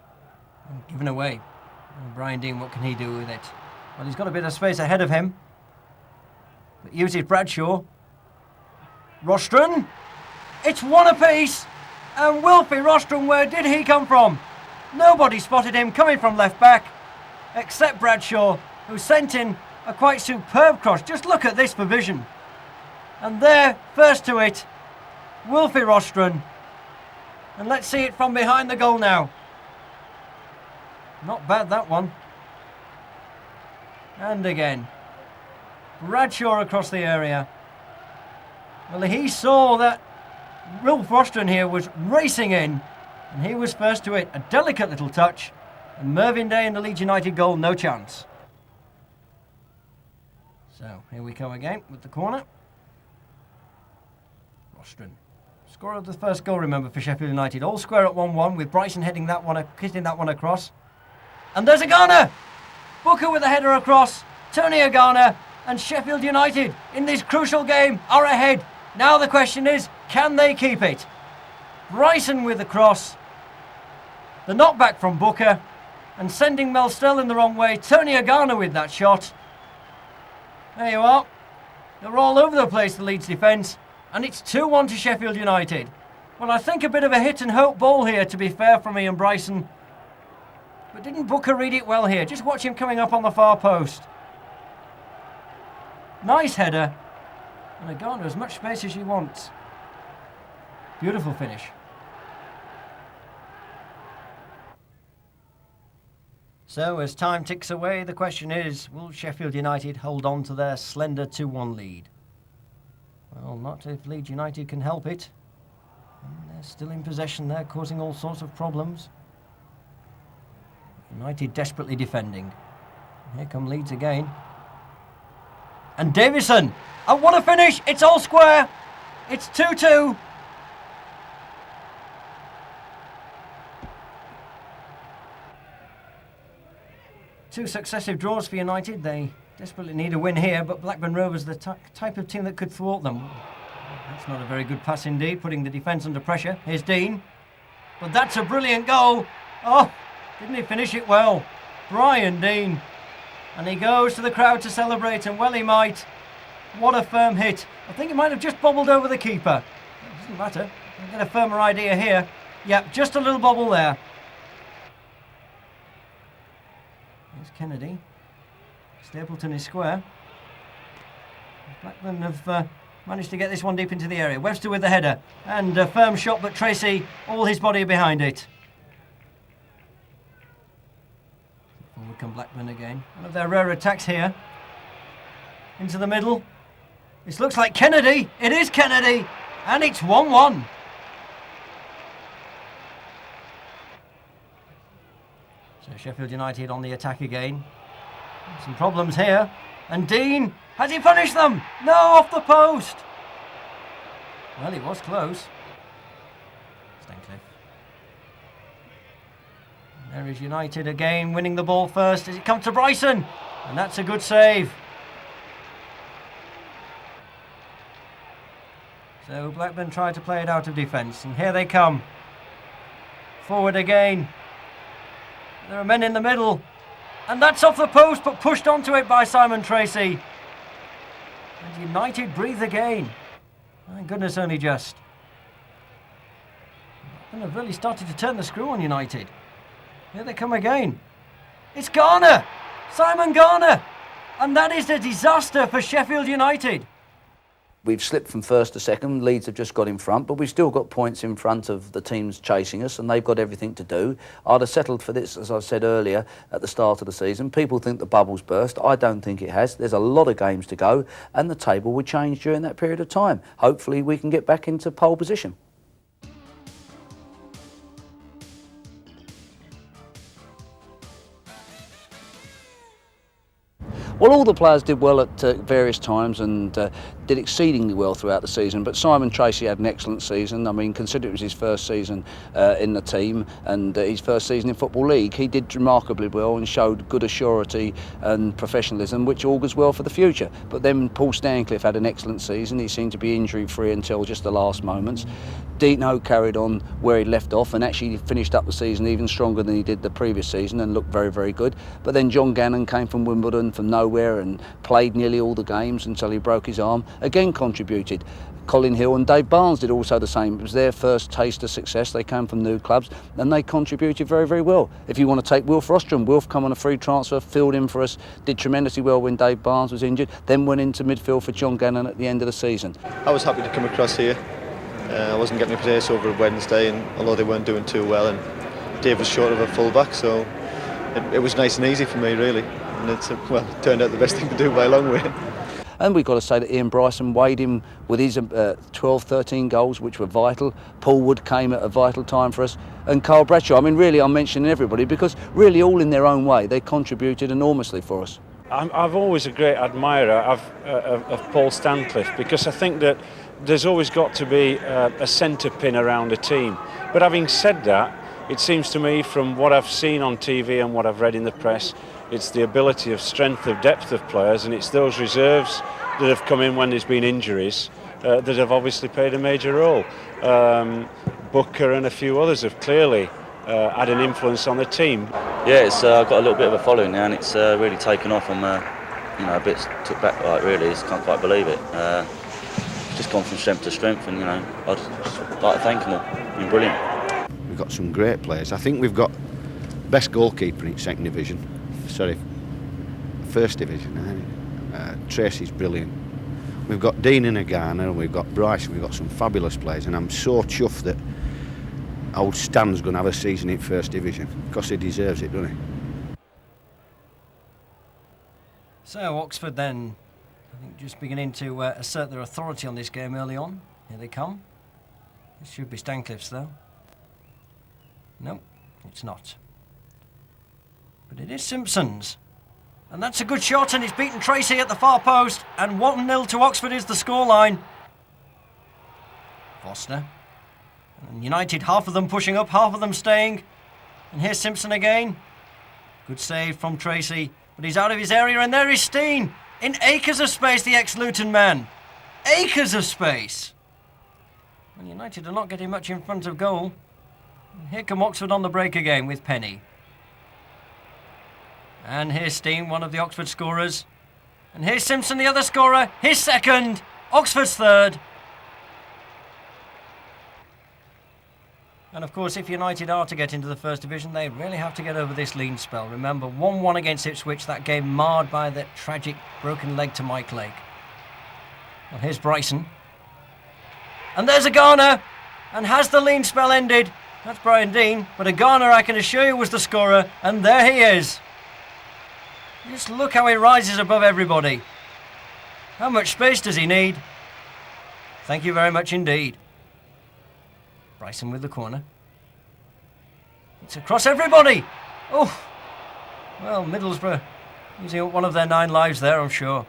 Given away. Oh, Brian Deane, what can he do with it? Well, he's got a bit of space ahead of him. But uses Bradshaw. Rostron. It's one apiece. And Wilfie Rostron, where did he come from? Nobody spotted him coming from left back, except Bradshaw, who sent in a quite superb cross. Just look at this for vision. And there, first to it, Wilfie Rostron. And let's see it from behind the goal now. Not bad, that one. And again. Bradshaw across the area. Well, he saw that Wilf Rostron here was racing in, and he was first to it. A delicate little touch, and Mervyn Day in the Leeds United goal, no chance. So here we come again with the corner. Rostron, scorer of the first goal, remember, for Sheffield United. All square at 1-1 with Bryson hitting that one across. And there's Agana. Booker with a header across. Tony Agana, and Sheffield United in this crucial game are ahead. Now the question is, can they keep it? Bryson with the cross. The knockback from Booker. And sending Mel Sterling the wrong way. Tony Agana with that shot. There you are. They're all over the place, the Leeds defence. And it's 2-1 to Sheffield United. Well, I think a bit of a hit and hope ball here, to be fair, from Ian Bryson. But didn't Booker read it well here? Just watch him coming up on the far post. Nice header. And Agana as much space as she wants. Beautiful finish. So as time ticks away, the question is, will Sheffield United hold on to their slender 2-1 lead? Well, not if Leeds United can help it. And they're still in possession there, causing all sorts of problems. United desperately defending. Here come Leeds again. And Davison! Oh, what a finish! It's all square! It's 2-2. Two successive draws for United. They desperately need a win here, but Blackburn Rovers are the type of team that could thwart them. That's not a very good pass indeed, putting the defence under pressure. Here's Deane. But that's a brilliant goal. Oh, didn't he finish it well? Brian Deane. And he goes to the crowd to celebrate, and well he might. What a firm hit. I think he might have just bobbled over the keeper. It doesn't matter. I'll get a firmer idea here. Yep, just a little bobble there. Here's Kennedy. Stapleton is square. Blackburn have managed to get this one deep into the area. Webster with the header. And a firm shot, but Tracy, all his body behind it. Forward come Blackburn again. One of their rare attacks here. Into the middle. This looks like Kennedy. It is Kennedy. And it's 1-1. So Sheffield United on the attack again. Some problems here. And Deane, has he punished them? No, off the post. Well, it was close. Stancliffe. There is United again, winning the ball first as it comes to Bryson. And that's a good save. So Blackburn tried to play it out of defence. And here they come. Forward again. There are men in the middle. And that's off the post, but pushed onto it by Simon Tracy. And United breathe again. My goodness, only just. And they've really started to turn the screw on United. Here they come again. It's Garner! Simon Garner! And that is a disaster for Sheffield United. We've slipped from first to second. Leeds have just got in front, but we've still got points in front of the teams chasing us, and they've got everything to do. I'd have settled for this, as I said earlier, at the start of the season. People think the bubble's burst. I don't think it has. There's a lot of games to go, and the table will change during that period of time. Hopefully we can get back into pole position. Well, all the players did well at various times and did exceedingly well throughout the season, but Simon Tracy had an excellent season. I mean, consider it was his first season in the team and his first season in Football League. He did remarkably well and showed good assurity and professionalism, which augurs well for the future. But then Paul Stancliffe had an excellent season. He seemed to be injury-free until just the last moments. Deane carried on where he left off and actually finished up the season even stronger than he did the previous season and looked very, very good. But then John Gannon came from Wimbledon from nowhere and played nearly all the games until he broke his arm. Again contributed. Colin Hill and Dave Barnes did also the same. It was their first taste of success. They came from new clubs and they contributed very, very well. If you want to take Wilf Rostrom, Wilf come on a free transfer, filled in for us, did tremendously well when Dave Barnes was injured, then went into midfield for John Gannon at the end of the season. I was happy to come across here. I wasn't getting a place over Wednesday, and although they weren't doing too well, and Dave was short of a full-back, so it was nice and easy for me, really. And it turned out the best thing to do by a long way. And we've got to say that Ian Bryson weighed in with his 12, 13 goals, which were vital. Paul Wood came at a vital time for us. And Carl Bradshaw, I mean, really, I'm mentioning everybody because really all in their own way, they contributed enormously for us. I've always a great admirer of Paul Stancliffe because I think that there's always got to be a centre pin around a team. But having said that, it seems to me from what I've seen on TV and what I've read in the press, it's the ability of strength of depth of players, and it's those reserves that have come in when there's been injuries that have obviously played a major role. Booker and a few others have clearly had an influence on the team. Yeah, it's got a little bit of a following now, and it's really taken off. I'm a bit took back by it, really. I can't quite believe it. Just gone from strength to strength, and I'd just like to thank them all. It's been brilliant. We've got some great players. I think we've got best goalkeeper in second division. Sorry, first division. Tracy's brilliant. We've got Deane and Agana, and we've got Bryce. We've got some fabulous players, and I'm so chuffed that old Stan's going to have a season in first division because he deserves it, doesn't he? So Oxford then I think just beginning to assert their authority on this game early on. Here they come. This should be Stancliffe's, though. No, it's not. But it is Simpson's. And that's a good shot, and he's beaten Tracy at the far post. And 1-0 to Oxford is the scoreline. Foster. And United, half of them pushing up, half of them staying. And here's Simpson again. Good save from Tracy, but he's out of his area, and there is Deane. In acres of space, the ex-Luton man. Acres of space. And United are not getting much in front of goal. And here come Oxford on the break again with Penny. And here's Deane, one of the Oxford scorers. And here's Simpson, the other scorer. His second. Oxford's third. And of course, if United are to get into the First Division, they really have to get over this lean spell. Remember, 1-1 against Ipswich, that game marred by that tragic broken leg to Mike Lake. Well, here's Bryson. And there's Agana. And has the lean spell ended? That's Brian Deane. But Agana, I can assure you, was the scorer. And there he is. Just look how he rises above everybody. How much space does he need? Thank you very much indeed. Bryson with the corner. It's across everybody. Oh, well, Middlesbrough using up one of their 9 lives there, I'm sure.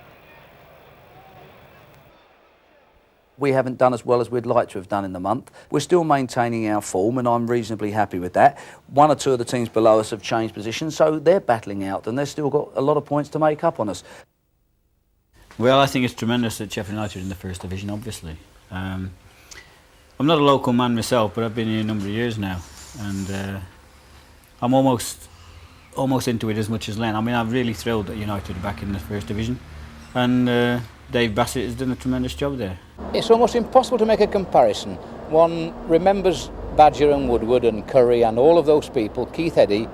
We haven't done as well as we'd like to have done in the month. We're still maintaining our form, and I'm reasonably happy with that. 1 or 2 of the teams below us have changed positions, so they're battling out, and they've still got a lot of points to make up on us. Well, I think it's tremendous that Sheffield United are in the First Division, obviously. I'm not a local man myself, but I've been here a number of years now, and I'm almost into it as much as Len. I mean, I'm really thrilled that United are back in the First Division, and Dave Bassett has done a tremendous job there. It's almost impossible to make a comparison. One remembers Badger and Woodward and Curry and all of those people, Keith Eddy.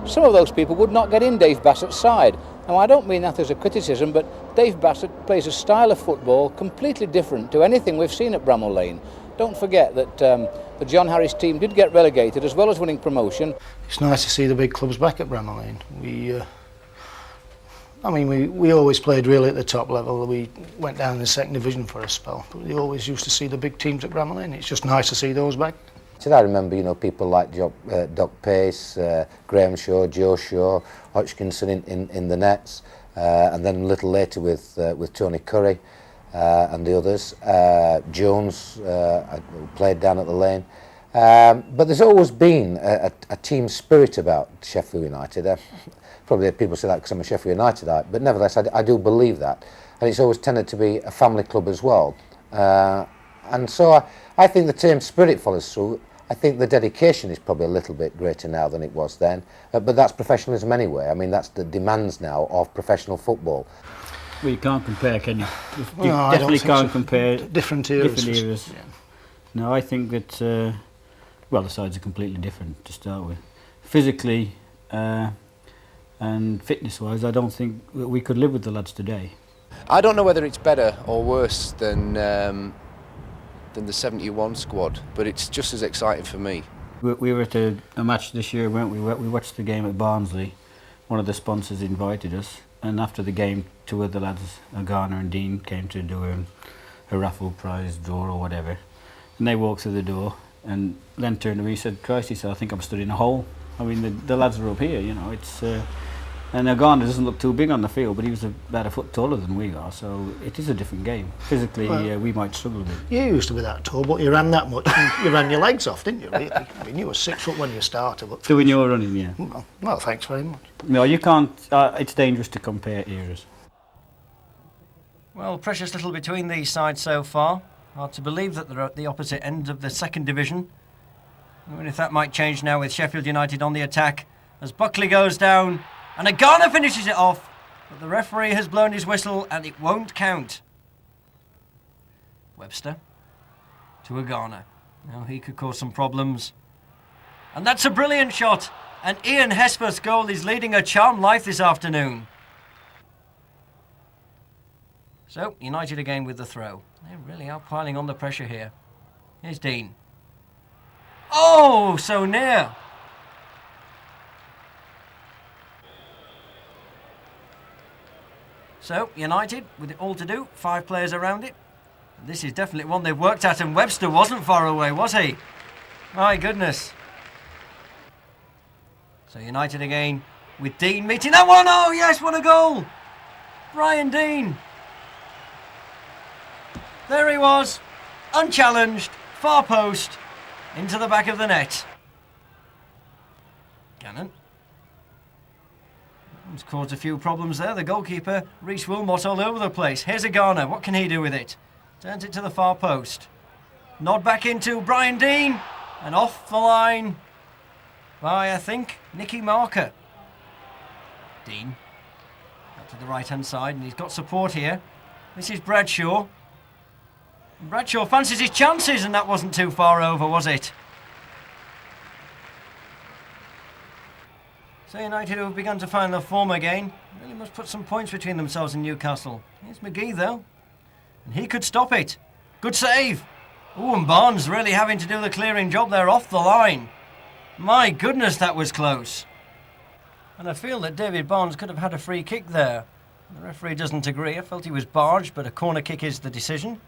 Some of those people would not get in Dave Bassett's side. Now, I don't mean that as a criticism, but Dave Bassett plays a style of football completely different to anything we've seen at Bramall Lane. Don't forget that the John Harris team did get relegated as well as winning promotion. It's nice to see the big clubs back at Bramall Lane. We always played really at the top level. We went down in the second division for a spell, but we always used to see the big teams at Bramall Lane. It's just nice to see those back. So I remember, people like Doc Pace, Graham Shaw, Joe Shaw, Hodgkinson in the nets, and then a little later with Tony Curry and the others. Jones played down at the Lane. But there's always been a team spirit about Sheffield United. Probably people say that because I'm a Sheffield Unitedite, but nevertheless I do believe that. And it's always tended to be a family club as well. And so I think the team spirit follows through. I think the dedication is probably a little bit greater now than it was then. But that's professionalism anyway. I mean, that's the demands now of professional football. Well, you can't compare, can you? You No, definitely can't compare different eras. Yeah. No, I think that, the sides are completely different to start with. Physically and fitness-wise, I don't think that we could live with the lads today. I don't know whether it's better or worse than the 71 squad, but it's just as exciting for me. We were at a match this year, weren't we? We watched the game at Barnsley. One of the sponsors invited us, and after the game, 2 of the lads, Agana and Deane, came to do a raffle prize draw or whatever. And they walked through the door, and Len turned to me and said, "Christ," he said, "I think I'm stood in a hole." I mean, the lads are up here, it's... And Agana doesn't look too big on the field, but he was about a foot taller than we are, so it is a different game. Physically, we might struggle a bit. You used to be that tall, but you ran that much. You ran your legs off, didn't you, really? I mean, you were 6 foot when you started. But Doing your running, yeah. Well, thanks very much. No, you can't. It's dangerous to compare eras. Well, precious little between these sides so far. Hard to believe that they're at the opposite end of the second division. I wonder if that might change now with Sheffield United on the attack as Buckley goes down and Agana finishes it off, but the referee has blown his whistle and it won't count. Webster to Agana. Now he could cause some problems. And that's a brilliant shot, and Ian Hesper's goal is leading a charmed life this afternoon. So, United again with the throw. They really are piling on the pressure here. Here's Deane. Oh, so near. So, United, with it all to do, 5 players around it. This is definitely one they've worked at, and Webster wasn't far away, was he? My goodness. So United again, with Deane meeting that one. Oh yes, what a goal! Brian Deane. There he was, unchallenged, far post, into the back of the net. Gannon. He's caused a few problems there. The goalkeeper, Reece Wilmot, all over the place. Here's Agana. What can he do with it? Turns it to the far post. Nod back into Brian Deane. And off the line by, I think, Nicky Marker. Deane. Up to the right-hand side, and he's got support here. This is Bradshaw. Bradshaw fancies his chances, and that wasn't too far over, was it? So United, who have begun to find their form again, really must put some points between themselves and Newcastle. Here's McGee, though. And he could stop it. Good save. Oh, and Barnes really having to do the clearing job there off the line. My goodness, that was close. And I feel that David Barnes could have had a free kick there. The referee doesn't agree. I felt he was barged, but a corner kick is the decision.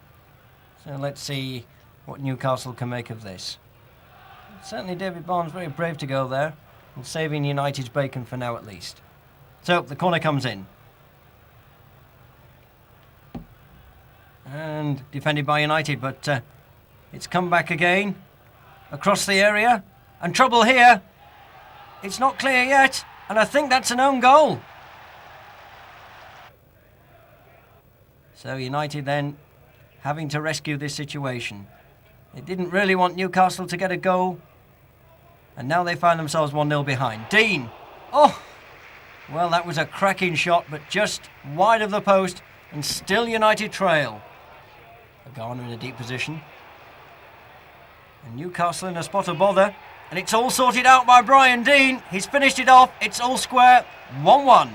So let's see what Newcastle can make of this. Certainly David Barnes very brave to go there, and saving United's bacon for now at least. So the corner comes in. And defended by United, but it's come back again. Across the area. And trouble here. It's not clear yet. And I think that's an own goal. So United then having to rescue this situation. They didn't really want Newcastle to get a goal. And now they find themselves 1-0 behind. Deane. Oh! Well, that was a cracking shot, but just wide of the post. And still United trail. Agana in a deep position. And Newcastle in a spot of bother. And it's all sorted out by Brian Deane. He's finished it off. It's all square. 1-1.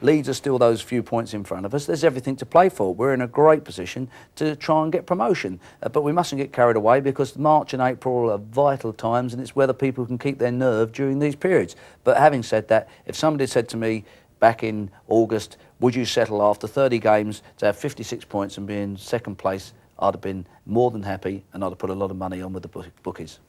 Leeds are still those few points in front of us. There's everything to play for. We're in a great position to try and get promotion. But we mustn't get carried away, because March and April are vital times, and it's whether people can keep their nerve during these periods. But having said that, if somebody said to me back in August, would you settle after 30 games to have 56 points and be in second place, I'd have been more than happy, and I'd have put a lot of money on with the bookies.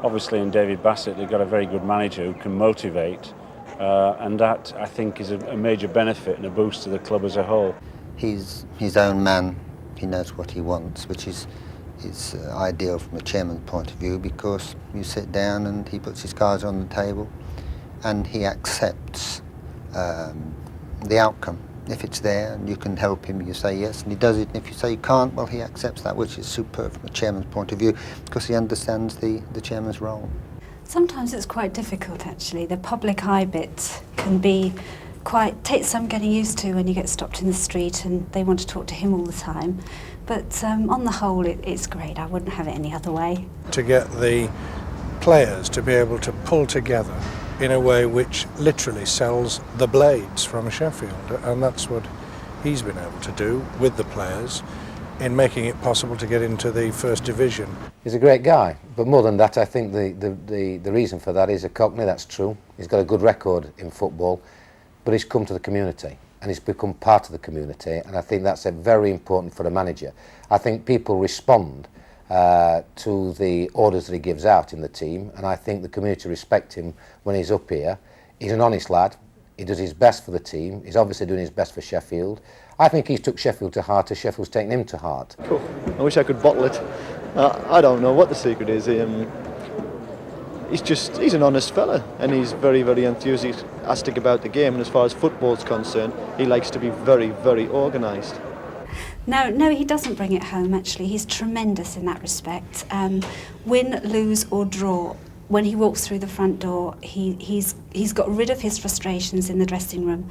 Obviously in David Bassett they've got a very good manager who can motivate, and that I think is a major benefit and a boost to the club as a whole. He's his own man, he knows what he wants, which is ideal from a chairman's point of view, because you sit down and he puts his cards on the table and he accepts the outcome. If it's there and you can help him, you say yes, and he does it. And if you say you can't, well, he accepts that, which is superb from a chairman's point of view, because he understands the chairman's role. Sometimes it's quite difficult, actually. The public eye bit can be takes some getting used to when you get stopped in the street and they want to talk to him all the time. But on the whole, it's great. I wouldn't have it any other way. To get the players to be able to pull together in a way which literally sells the blades from Sheffield, and that's what he's been able to do with the players in making it possible to get into the first division. He's a great guy, but more than that, I think the reason for that is a Cockney. That's true. He's got a good record in football, but he's come to the community and he's become part of the community, and I think that's very important for a manager. I think people respond to the orders that he gives out in the team, and I think the community respect him when he's up here. He's an honest lad. He does his best for the team. He's obviously doing his best for Sheffield. I think he's took Sheffield to heart as Sheffield's taken him to heart. Cool. I wish I could bottle it. I don't know what the secret is. He's an honest fella, and he's very, very enthusiastic about the game, and as far as football's concerned, he likes to be very, very organised. No, he doesn't bring it home, actually. He's tremendous in that respect. Win, lose or draw, when he walks through the front door, he's got rid of his frustrations in the dressing room.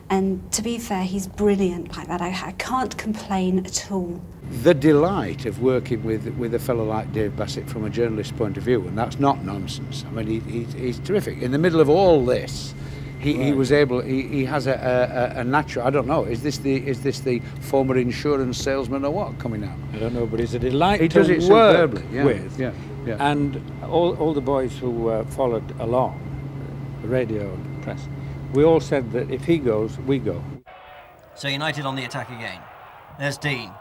And to be fair, he's brilliant like that. I can't complain at all. The delight of working with a fellow like Dave Bassett from a journalist's point of view, and that's not nonsense. I mean, he's terrific. In the middle of all this, he was able. He has a natural. I don't know. Is this the former insurance salesman or what coming out? I don't know, but he's a delight he to does it work superbly. with. Yeah. And all the boys who followed along, the radio and press, We all said that if he goes, we go. So United on the attack again. There's Deane.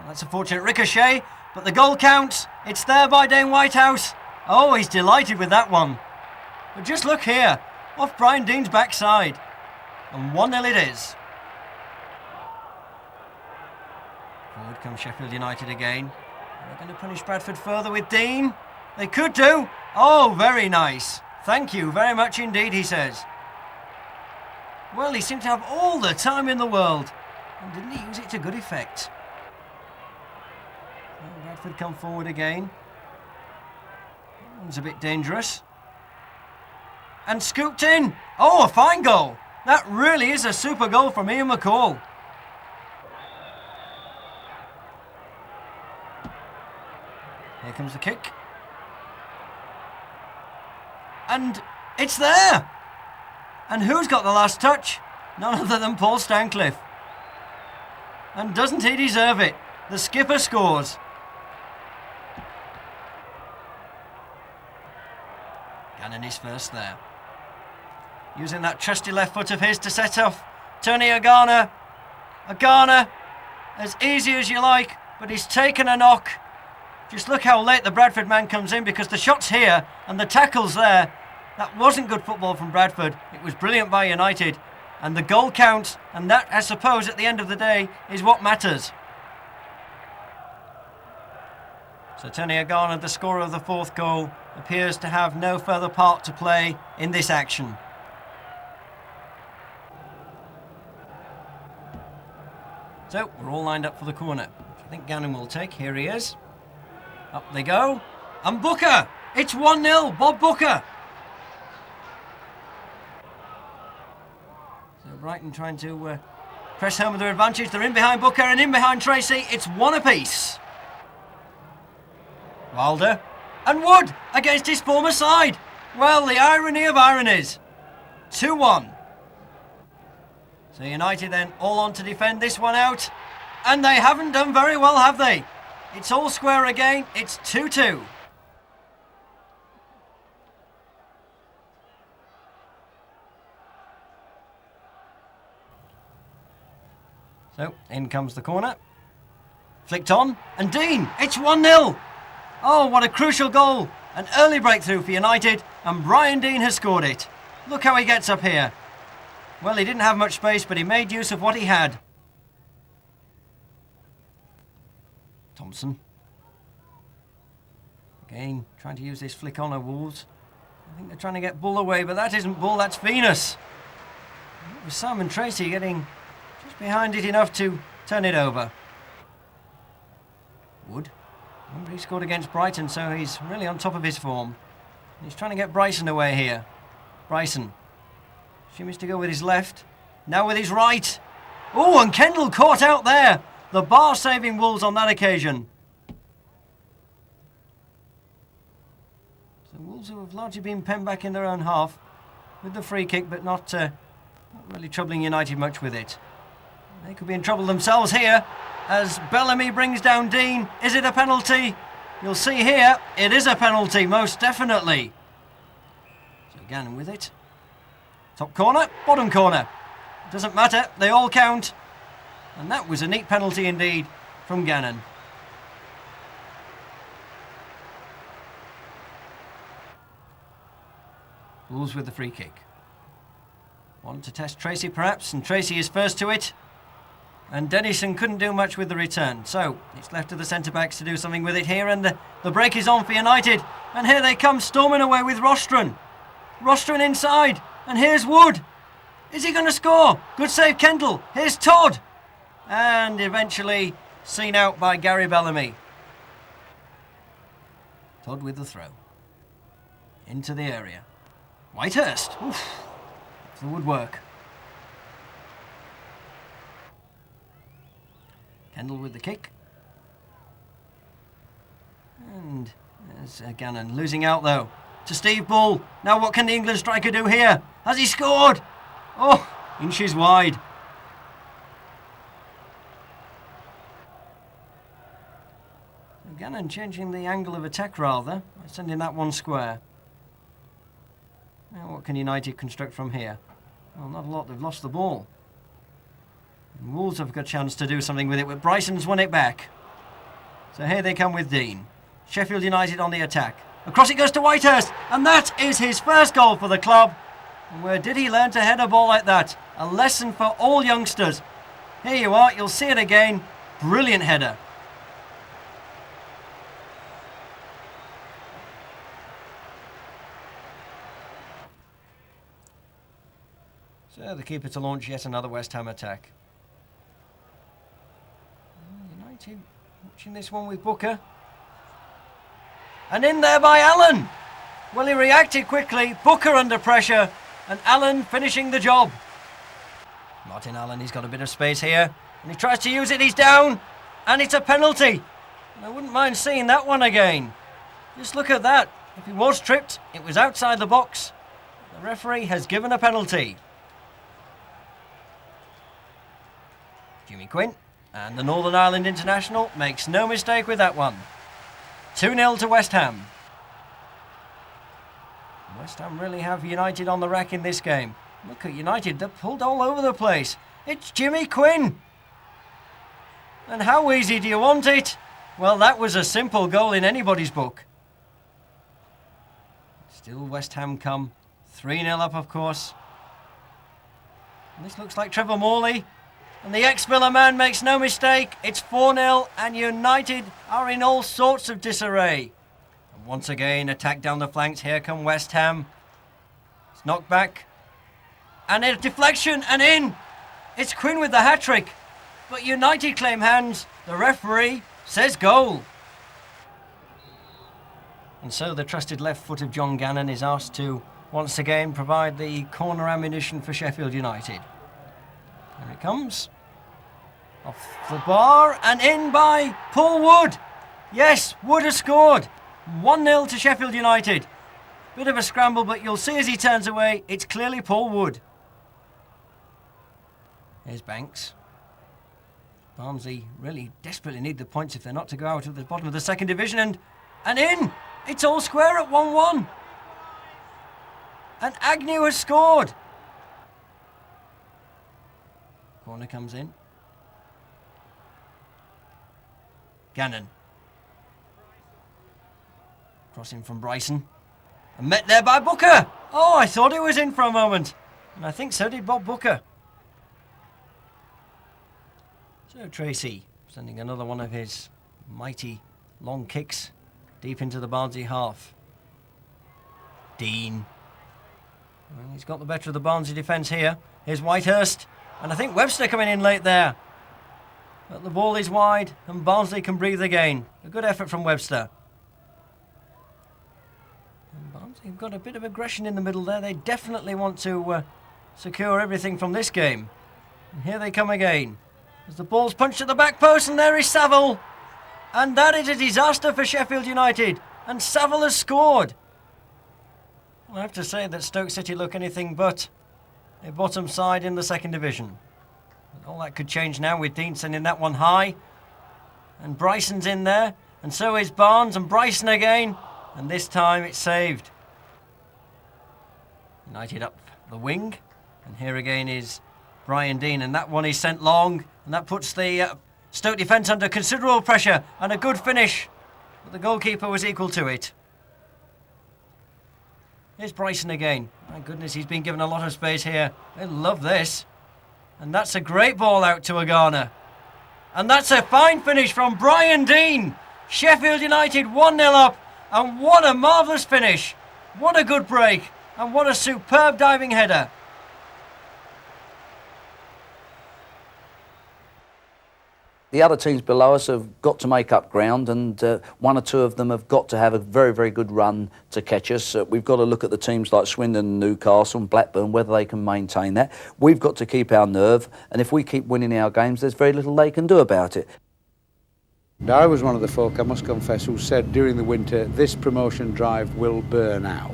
That's a fortunate ricochet, but the goal counts. It's there by Dane Whitehouse. Oh, he's delighted with that one. But just look here, off Brian Deane's backside. And 1-0 it is. Forward comes Sheffield United again. They're going to punish Bradford further with Deane. They could do. Oh, very nice. Thank you very much indeed, he says. Well, he seemed to have all the time in the world. And didn't he use it to good effect? Well, Bradford come forward again. That one's a bit dangerous. And scooped in. Oh, a fine goal. That really is a super goal from Ian McCall. Here comes the kick. And it's there. And who's got the last touch? None other than Paul Stancliffe. And doesn't he deserve it? The skipper scores. Gannon is first there. Using that trusty left foot of his to set off Tony Agana. Agana, as easy as you like, but he's taken a knock. Just look how late the Bradford man comes in, because the shot's here and the tackle's there. That wasn't good football from Bradford. It was brilliant by United. And the goal counts, and that, I suppose, at the end of the day, is what matters. So Tony Agana, the scorer of the fourth goal, appears to have no further part to play in this action. So, we're all lined up for the corner, which I think Gannon will take. Here he is. Up they go. And Booker! It's 1-0, Bob Booker! So Brighton trying to press home with their advantage. They're in behind Booker and in behind Tracy. It's one apiece. Wilder. And Wood against his former side. Well, the irony of ironies. 2-1. So United then all on to defend this one out. And they haven't done very well, have they? It's all square again. It's 2-2. So, in comes the corner. Flicked on. And Deane, it's 1-0. Oh, what a crucial goal. An early breakthrough for United. And Brian Deane has scored it. Look how he gets up here. Well, he didn't have much space, but he made use of what he had. Thompson. Again, trying to use this flick on of Wolves. I think they're trying to get Bull away, but that isn't Bull, that's Venus. It was Simon Tracy getting just behind it enough to turn it over. Wood. Remember, he scored against Brighton, so he's really on top of his form. He's trying to get Bryson away here. Bryson. Shimmies to go with his left. Now with his right. Oh, and Kendall caught out there. The bar saving Wolves on that occasion. So Wolves, who have largely been penned back in their own half with the free kick, but not really troubling United much with it. They could be in trouble themselves here as Bellamy brings down Deane. Is it a penalty? You'll see here, it is a penalty, most definitely. So Gannon with it. Top corner, bottom corner. It doesn't matter, they all count. And that was a neat penalty indeed from Gannon. Wolves with the free kick. Want to test Tracy perhaps, and Tracy is first to it. And Dennison couldn't do much with the return, so it's left to the centre-backs to do something with it here, and the break is on for United. And here they come storming away with Rostron. Rostron inside, and here's Wood. Is he going to score? Good save, Kendall. Here's Todd. And eventually seen out by Gary Bellamy. Todd with the throw. Into the area. Whitehurst. Oof. The woodwork. Kendall with the kick. And there's Gannon losing out though. To Steve Bull. Now what can the England striker do here? Has he scored? Oh, inches wide. Gannon changing the angle of attack rather, sending that one square. Now what can United construct from here? Well, not a lot, they've lost the ball. And Wolves have got a chance to do something with it, but Bryson's won it back. So here they come with Deane. Sheffield United on the attack. Across it goes to Whitehurst, and that is his first goal for the club. And where did he learn to head a ball like that? A lesson for all youngsters. Here you are, you'll see it again. Brilliant header. So the keeper to launch yet another West Ham attack. United watching this one with Booker. And in there by Allen. Well, he reacted quickly. Booker under pressure. And Allen finishing the job. Martin Allen, he's got a bit of space here. And he tries to use it. He's down. And it's a penalty. And I wouldn't mind seeing that one again. Just look at that. If he was tripped, it was outside the box. The referee has given a penalty. Jimmy Quinn. And the Northern Ireland international makes no mistake with that one. 2-0 to West Ham. West Ham really have United on the rack in this game. Look at United, they're pulled all over the place. It's Jimmy Quinn. And how easy do you want it? Well, that was a simple goal in anybody's book. Still West Ham come. 3-0 up, of course. And this looks like Trevor Morley. And the ex-Villa man makes no mistake. It's 4-0 and United are in all sorts of disarray. And once again, attack down the flanks. Here come West Ham. It's knocked back. And a deflection and in. It's Quinn with the hat-trick. But United claim hands. The referee says goal. And so the trusted left foot of John Gannon is asked to once again provide the corner ammunition for Sheffield United. Here it comes. Off the bar and in by Paul Wood. Yes, Wood has scored. 1-0 to Sheffield United. Bit of a scramble, but you'll see as he turns away, it's clearly Paul Wood. Here's Banks. Barnsley really desperately need the points if they're not to go out at the bottom of the second division. And in. It's all square at 1-1. And Agnew has scored. Corner comes in. Gannon. Crossing from Bryson. And met there by Booker. Oh, I thought it was in for a moment. And I think so did Bob Booker. So Tracy sending another one of his mighty long kicks deep into the Barnsley half. Deane. Well, he's got the better of the Barnsley defence here. Here's Whitehurst. And I think Webster coming in late there. But the ball is wide and Barnsley can breathe again. A good effort from Webster. And Barnsley have got a bit of aggression in the middle there. They definitely want to secure everything from this game. And here they come again. As the ball's punched at the back post and there is Saville. And that is a disaster for Sheffield United. And Saville has scored. Well, I have to say that Stoke City look anything but a bottom side in the second division. But all that could change now with Deane sending that one high. And Bryson's in there. And so is Barnes and Bryson again. And this time it's saved. United up the wing. And here again is Brian Deane. And that one is sent long. And that puts the Stoke defence under considerable pressure. And a good finish. But the goalkeeper was equal to it. Here's Bryson again. My goodness, he's been given a lot of space here. I love this. And that's a great ball out to Agana. And that's a fine finish from Brian Deane. Sheffield United 1-0 up. And what a marvellous finish. What a good break. And what a superb diving header. The other teams below us have got to make up ground, and one or two of them have got to have a very, very good run to catch us. We've got to look at the teams like Swindon, Newcastle and Blackburn, whether they can maintain that. We've got to keep our nerve, and if we keep winning our games, there's very little they can do about it. I was one of the folk, I must confess, who said during the winter, this promotion drive will burn out.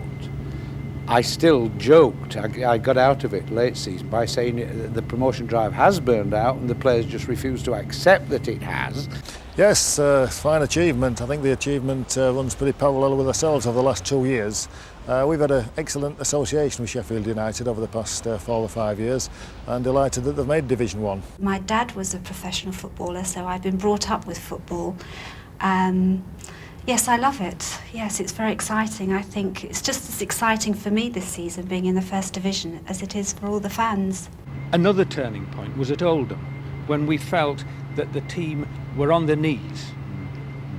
I still joked, I got out of it late season by saying the promotion drive has burned out and the players just refuse to accept that it has. Yes, fine achievement. I think the achievement runs pretty parallel with ourselves over the last 2 years. We've had an excellent association with Sheffield United over the past 4 or 5 years, and delighted that they've made Division 1. My dad was a professional footballer, so I've been brought up with football. Yes, I love it. Yes, it's very exciting. I think it's just as exciting for me this season being in the First Division as it is for all the fans. Another turning point was at Oldham, when we felt that the team were on their knees.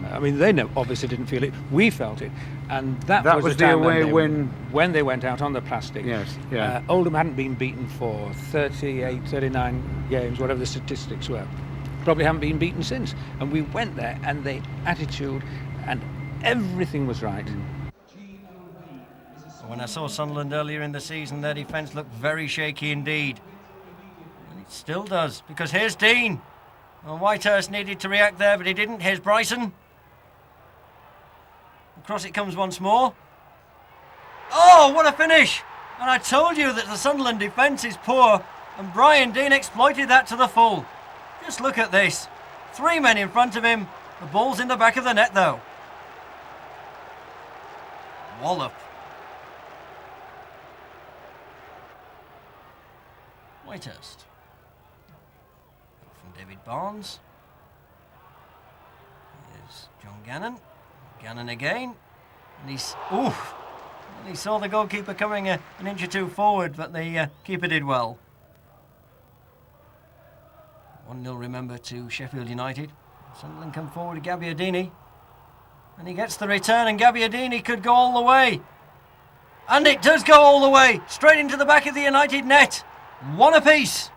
I mean, they obviously didn't feel it. We felt it, and that was the away when they went out on the plastic. Yes, yeah. Oldham hadn't been beaten for 38, 39 games, whatever the statistics were. Probably haven't been beaten since. And we went there, and the attitude and everything was right. When I saw Sunderland earlier in the season, their defence looked very shaky indeed. And it still does, because here's Deane. Well, Whitehurst needed to react there, but he didn't. Here's Bryson. Across it comes once more. Oh, what a finish! And I told you that the Sunderland defence is poor, and Brian Deane exploited that to the full. Just look at this. 3 men in front of him. The ball's in the back of the net, though. Wallop. Whitehurst. From David Barnes. There's John Gannon. Gannon again. And he's... Oof! And he saw the goalkeeper coming an inch or two forward, but the keeper did well. 1-0, remember, to Sheffield United. Sunderland come forward to Gabbiadini. And he gets the return, and Gabbiadini could go all the way. And it does go all the way, straight into the back of the United net. 1 apiece.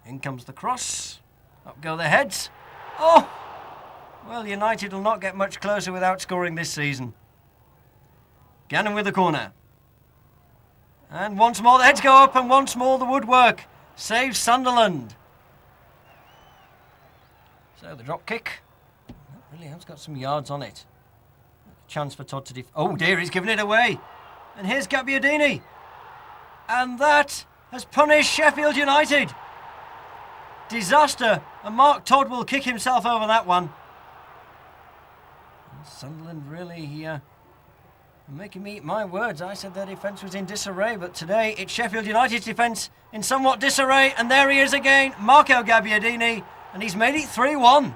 In comes the cross. Up go the heads. Oh! Well, United will not get much closer without scoring this season. Gannon with the corner. And once more the heads go up, and once more the woodwork saves Sunderland. So the drop kick. Really has got some yards on it. Chance for Todd to oh dear, he's given it away. And here's Gabbiadini. And that has punished Sheffield United. Disaster. And Mark Todd will kick himself over that one. And Sunderland really making me eat my words. I said their defence was in disarray, but today it's Sheffield United's defence in somewhat disarray. And there he is again, Marco Gabbiadini. And he's made it 3-1.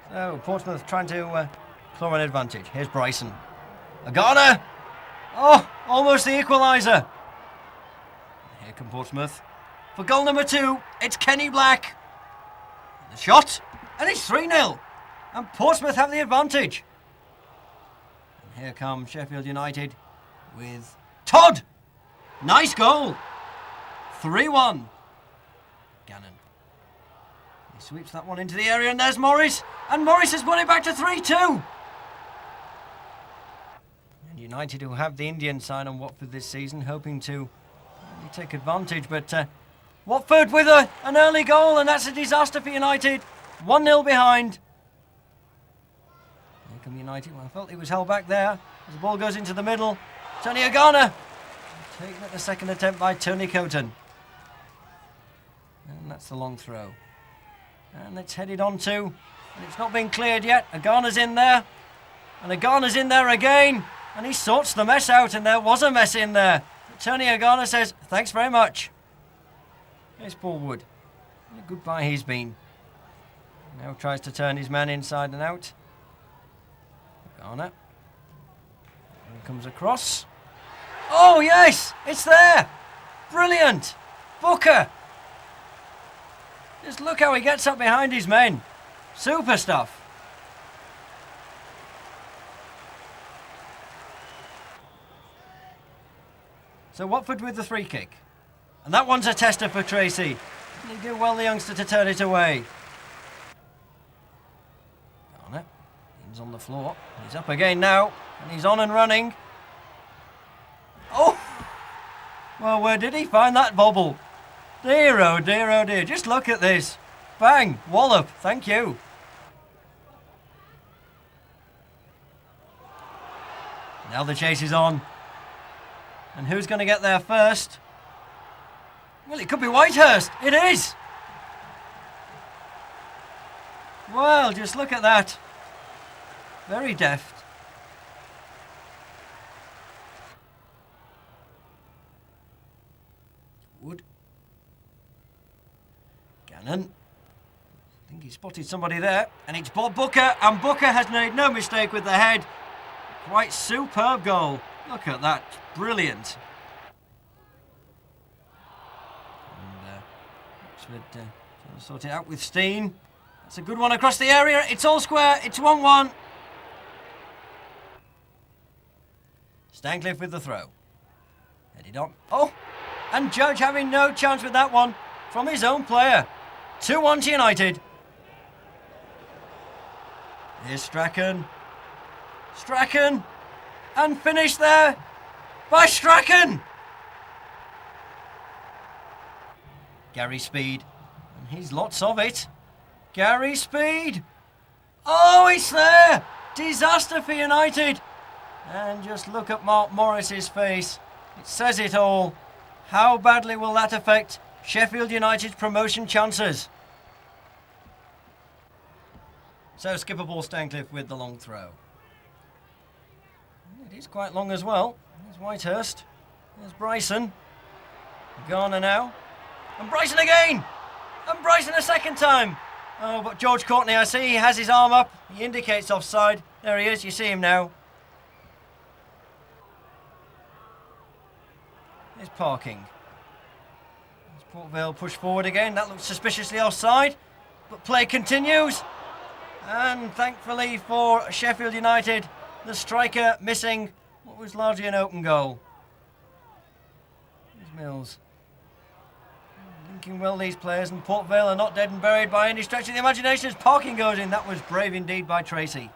So Portsmouth trying to claw an advantage. Here's Bryson. Agana! Oh, almost the equaliser. Here come Portsmouth. For goal number 2, it's Kenny Black. The shot, and it's 3-0. And Portsmouth have the advantage. And here comes Sheffield United with Todd. Nice goal. 3-1. Gannon. He sweeps that one into the area, and there's Morris. And Morris has won it back to 3-2. And United, who have the Indian sign on Watford this season, hoping to really take advantage. But Watford with an early goal, and that's a disaster for United. 1-0 behind. Here come United. Well, I felt he was held back there. As the ball goes into the middle. Tony Agana. Taken at the second attempt by Tony Coton. And that's the long throw. And it's headed on to, and it's not been cleared yet. Agana's in there. And Agana's in there again. And he sorts the mess out, and there was a mess in there. But Tony Agana says, thanks very much. Here's Paul Wood. What a goodbye he's been. Now tries to turn his man inside and out. Agana. And comes across. Oh, yes! It's there! Brilliant! Booker! Just look how he gets up behind his men. Super stuff. So Watford with the free kick. And that one's a tester for Tracy. Didn't he do well, the youngster, to turn it away? Garner. He's on the floor. He's up again now. And he's on and running. Oh! Well, where did he find that bobble? Dear, oh dear, oh dear. Just look at this. Bang! Wallop. Thank you. Now the chase is on. And who's going to get there first? Well, it could be Whitehurst. It is! Well, just look at that. Very deft. Wood. Gannon. I think he spotted somebody there. And it's Bob Booker. And Booker has made no mistake with the head. Quite superb goal. Look at that. Brilliant. And Oxford trying to sort it out with Steen. That's a good one across the area. It's all square. It's 1-1. Stancliffe with the throw. Headed on. Oh! And Judge having no chance with that one from his own player. 2-1 to United. Here's Strachan. Strachan. And finished there by Strachan. Gary Speed. And he's lots of it. Gary Speed. Oh, it's there. Disaster for United. And just look at Mark Morris's face. It says it all. How badly will that affect Sheffield United's promotion chances? So skipper ball Stancliffe with the long throw. It is quite long as well. There's Whitehurst. There's Bryson. Agana now. And Bryson again! And Bryson a second time! Oh, but George Courtney, I see he has his arm up. He indicates offside. There he is, you see him now. Here's Parking. There's Port Vale pushed forward again. That looks suspiciously offside. But play continues. And thankfully for Sheffield United, the striker missing what was largely an open goal. Here's Mills. Linking well these players, and Port Vale are not dead and buried by any stretch of the imagination as Parking goes in. That was brave indeed by Tracy.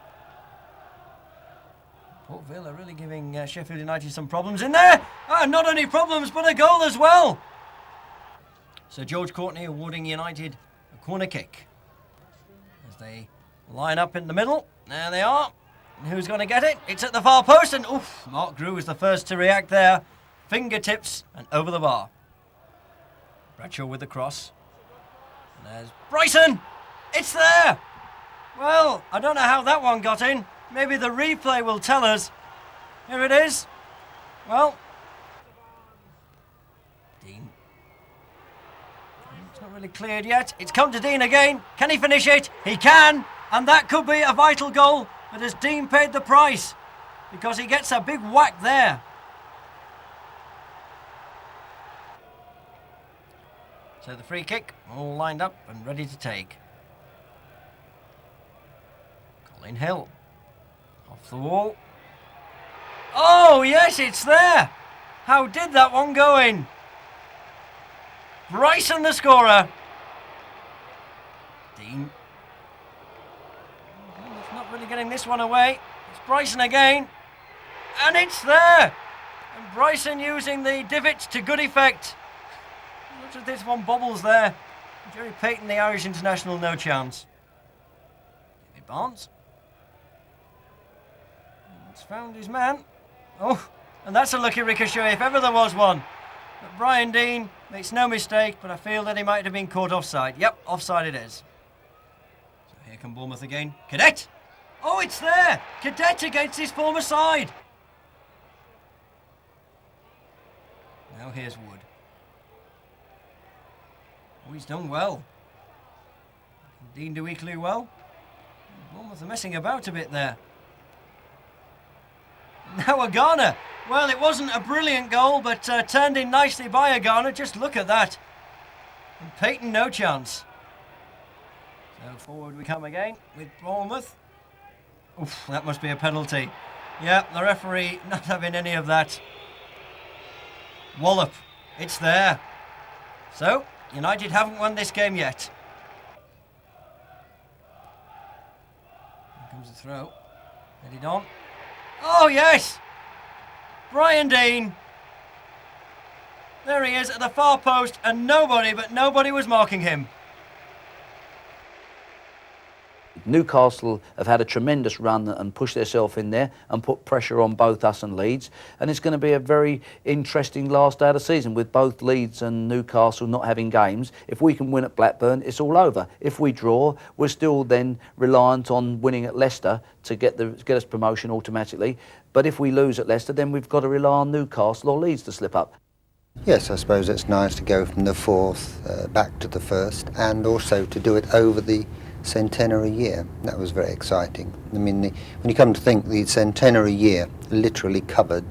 Port Vale are really giving Sheffield United some problems in there. Not only problems, but a goal as well. So George Courtney awarding United a corner kick. As they line up in the middle. There they are. And who's going to get it? It's at the far post, and oof, Mark Grew was the first to react there. Fingertips and over the bar. Bradshaw with the cross. And there's Bryson! It's there! Well, I don't know how that one got in. Maybe the replay will tell us. Here it is. Well. Deane. It's not really cleared yet. It's come to Deane again. Can he finish it? He can! And that could be a vital goal. But has Deane paid the price? Because he gets a big whack there. So the free kick, all lined up and ready to take. Colin Hill. Off the wall. Oh, yes, it's there. How did that one go in? Bryson the scorer. Deane. He's not really getting this one away. It's Bryson again. And it's there. And Bryson using the divots to good effect. Look at this one bobbles there. Jerry Payton, the Irish international, no chance. David Barnes. He's found his man. Oh, and that's a lucky ricochet if ever there was one. But Brian Deane makes no mistake, but I feel that he might have been caught offside. Yep, offside it is. So here come Bournemouth again. Cadet! Oh, it's there! Cadet against his former side. Now here's Wood. Oh, he's done well. Can Deane do equally well? Bournemouth are messing about a bit there. Now Agana. Well, it wasn't a brilliant goal, but turned in nicely by Agana. Just look at that. And Payton, no chance. So forward we come again with Bournemouth. Oof, that must be a penalty. Yeah, the referee not having any of that. Wallop. It's there. So, United haven't won this game yet. Here comes the throw. Headed on. Oh, yes! Brian Deane. There he is at the far post, and nobody was marking him. Newcastle have had a tremendous run and pushed themselves in there and put pressure on both us and Leeds, and it's going to be a very interesting last day of the season with both Leeds and Newcastle not having games. If we can win at Blackburn, it's all over. If we draw, we're still then reliant on winning at Leicester to get us promotion automatically. But if we lose at Leicester, then we've got to rely on Newcastle or Leeds to slip up. Yes, I suppose it's nice to go from the 4th back to the 1st, and also to do it over the centenary year. That was very exciting. I mean, when you come to think, the centenary year literally covered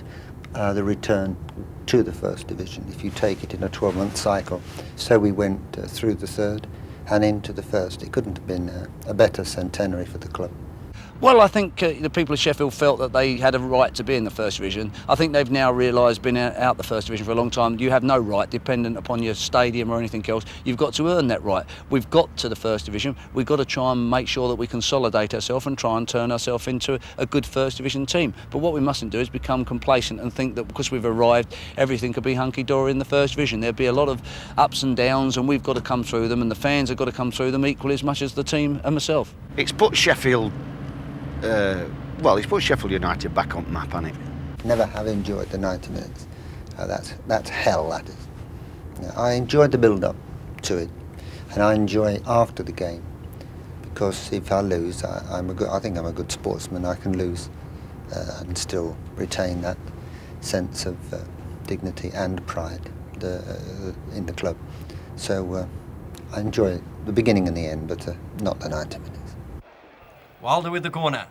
the return to the 1st Division, if you take it in a 12-month cycle. So we went through the 3rd and into the 1st. It couldn't have been a better centenary for the club. Well, I think the people of Sheffield felt that they had a right to be in the First Division. I think they've now realised, been out the First Division for a long time, you have no right, dependent upon your stadium or anything else. You've got to earn that right. We've got to the First Division. We've got to try and make sure that we consolidate ourselves and try and turn ourselves into a good First Division team. But what we mustn't do is become complacent and think that because we've arrived, everything could be hunky-dory in the First Division. There'll be a lot of ups and downs, and we've got to come through them, and the fans have got to come through them equally as much as the team and myself. It's put Sheffield well, he's put Sheffield United back on the map, hasn't he? Never have enjoyed the 90 minutes. That's hell, that is. I enjoyed the build-up to it, and I enjoy after the game, because if I lose, I think I'm a good sportsman. I can lose and still retain that sense of dignity and pride in the club. So I enjoy the beginning and the end, but not the 90 minutes. Wilder with the corner.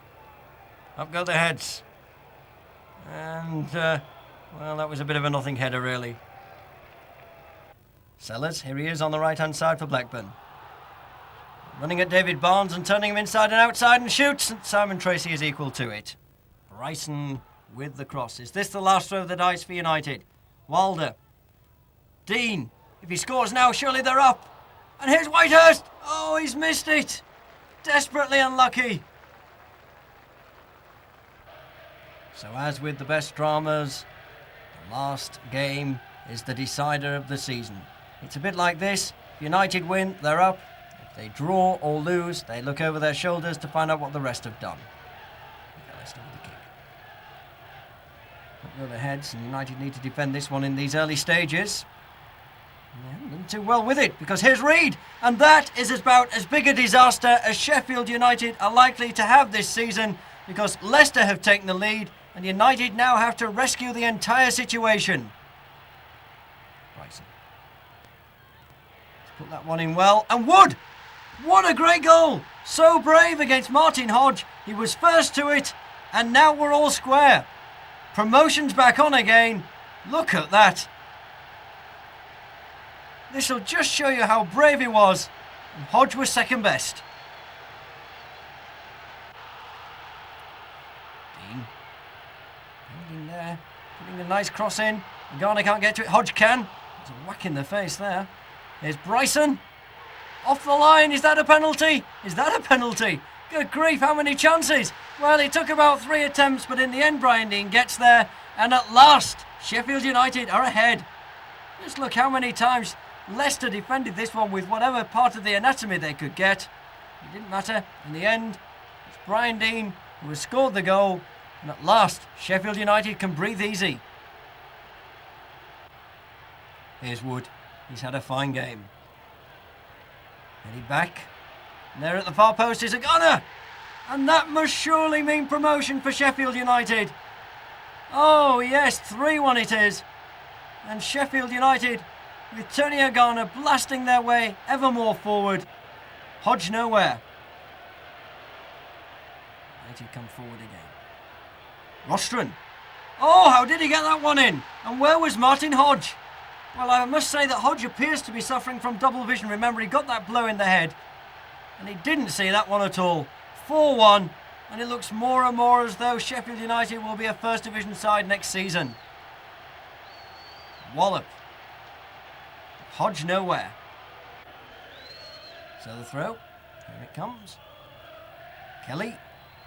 Up go the heads. And, well, that was a bit of a nothing header, really. Sellers, here he is on the right-hand side for Blackburn. Running at David Barnes and turning him inside and outside and shoots. And Simon Tracy is equal to it. Bryson with the cross. Is this the last throw of the dice for United? Wilder. Deane. If he scores now, surely they're up. And here's Whitehurst. Oh, he's missed it. Desperately unlucky. So as with the best dramas, the last game is the decider of the season. It's a bit like this. If United win, they're up. If they draw or lose, they look over their shoulders to find out what the rest have done. Leicester with the kick. Up go the heads, and United need to defend this one in these early stages. They haven't done too well with it, because here's Reid, and that is about as big a disaster as Sheffield United are likely to have this season, because Leicester have taken the lead and United now have to rescue the entire situation. Bryson. Let's put that one in well, and Wood! What a great goal! So brave against Martin Hodge. He was first to it, and now we're all square. Promotion's back on again. Look at that. This'll just show you how brave he was. And Hodge was second best. Deane. In there. Putting a nice cross in. Agana can't get to it. Hodge can. There's a whack in the face there. Here's Bryson. Off the line. Is that a penalty? Is that a penalty? Good grief, how many chances? Well, it took about 3 attempts, but in the end, Brian Deane gets there. And at last, Sheffield United are ahead. Just look how many times Leicester defended this one with whatever part of the anatomy they could get. It didn't matter. In the end, it's Brian Deane who has scored the goal. And at last, Sheffield United can breathe easy. Here's Wood. He's had a fine game. Headed back. And there at the far post is Agana. And that must surely mean promotion for Sheffield United. Oh yes, 3-1 it is. And Sheffield United, with Tony Agana blasting their way ever more forward. Hodge nowhere. United come forward again. Rostron. Oh, how did he get that one in? And where was Martin Hodge? Well, I must say that Hodge appears to be suffering from double vision. Remember, he got that blow in the head. And he didn't see that one at all. 4-1. And it looks more and more as though Sheffield United will be a First Division side next season. Wallop. Hodge nowhere. So the throw. Here it comes. Kelly.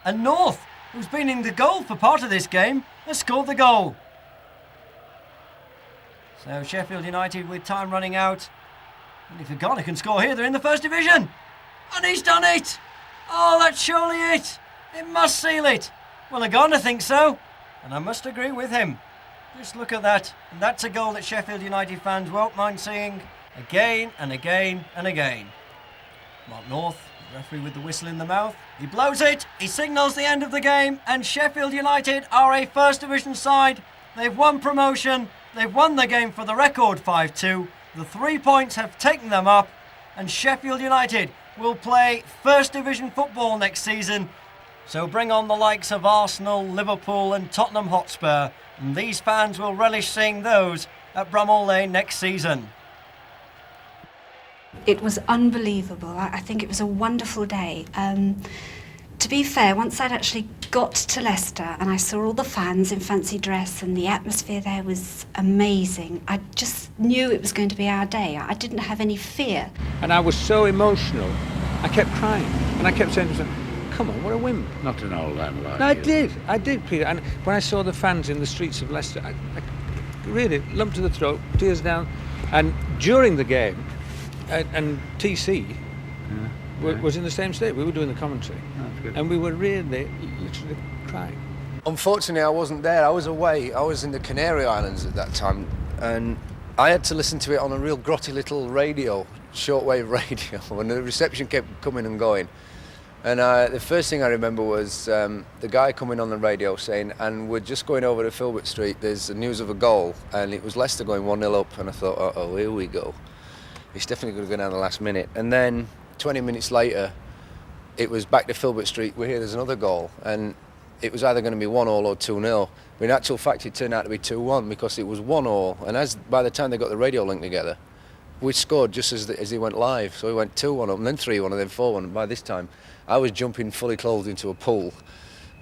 And North, who's been in the goal for part of this game, has scored the goal. So Sheffield United with time running out. And if Agana can score here, they're in the First Division. And he's done it! Oh, that's surely it. It must seal it. Well, Agana thinks so, and I must agree with him. Just look at that. And that's a goal that Sheffield United fans won't mind seeing again and again and again. Mark North, the referee with the whistle in the mouth. He blows it, he signals the end of the game, and Sheffield United are a First Division side. They've won promotion, they've won the game for the record 5-2. The 3 points have taken them up, and Sheffield United will play First Division football next season. So bring on the likes of Arsenal, Liverpool and Tottenham Hotspur, and these fans will relish seeing those at Bramall Lane next season. It was unbelievable. I think it was a wonderful day. To be fair, once I'd actually got to Leicester and I saw all the fans in fancy dress and the atmosphere there was amazing, I just knew it was going to be our day. I didn't have any fear. And I was so emotional, I kept crying. And I kept saying to myself, come on, what a win. Not an old man like No, I did, Peter. And when I saw the fans in the streets of Leicester, I really lump to the throat, tears down. And during the game, and TC was in the same state. We were doing the commentary. And we were really literally crying. Unfortunately, I wasn't there. I was away. I was in the Canary Islands at that time. And I had to listen to it on a real grotty little radio, shortwave radio, and the reception kept coming and going. And the first thing I remember was the guy coming on the radio saying, and we're just going over to Filbert Street, there's news of a goal, and it was Leicester going 1-0 up, and I thought, uh-oh, here we go. It's definitely going to go down the last minute. And then 20 minutes later, it was back to Filbert Street, we're here, there's another goal, and it was either going to be 1-1 or 2-0. But in actual fact, it turned out to be 2-1 because it was 1-1, and by the time they got the radio link together, we scored just as he went live. So we went 2-1 up, and then 3-1, and then 4-1. And by this time, I was jumping fully clothed into a pool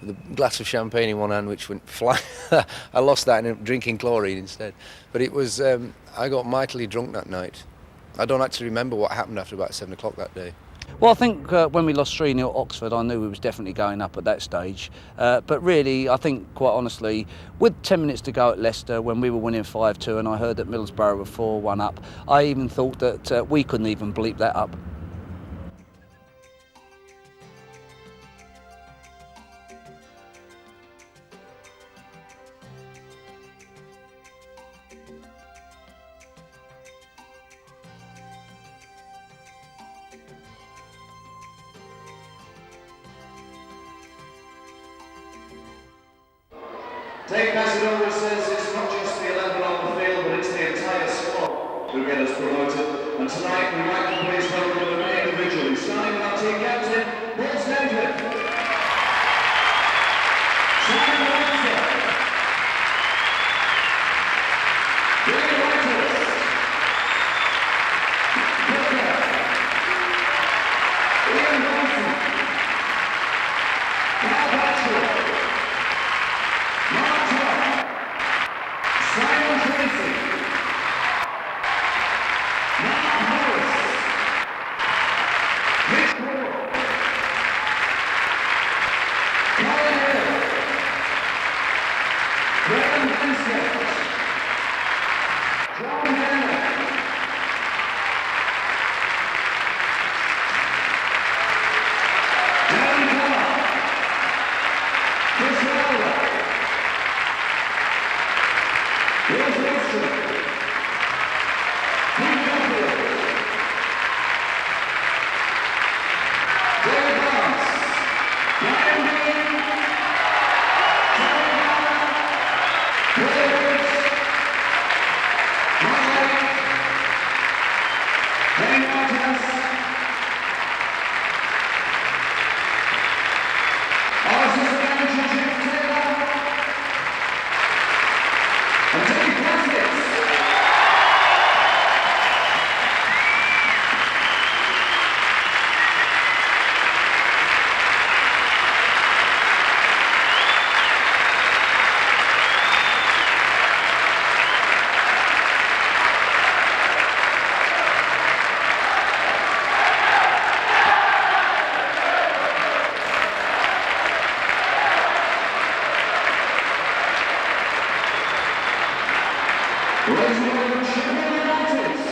with a glass of champagne in one hand, which went flying. I lost that and ended up drinking chlorine instead. But it was, I got mightily drunk that night. I don't actually remember what happened after about 7 o'clock that day. Well, I think when we lost 3-0 at Oxford, I knew we was definitely going up at that stage. But really, I think, quite honestly, with 10 minutes to go at Leicester, when we were winning 5-2 and I heard that Middlesbrough were 4-1 up, I even thought that we couldn't even bleep that up. Dave Macedonia says it's not just the 11 on the field, but it's the entire squad who get us promoted. And tonight we might be pleased to welcome them individually, starting with our team captain, Paul Stanley. Simon Leicester. Billy Whitehurst. Booker. Ian Johnson. Carl Batchelor. Simon Tracy, Mark Morris, Mitch Moore, Colin Hill, Graham Vincent, John Bennett, Dan Clark, Chris Wilder, Will Wilson, Pete Duffield, Dave Barnes, Brian Deane, Terry Barr, Will Woods, Matt Lake, Wayne Martinez, our assistant manager Jeff Taylor, and Teddy Plastics. Ladies and gentlemen, Sheffield United.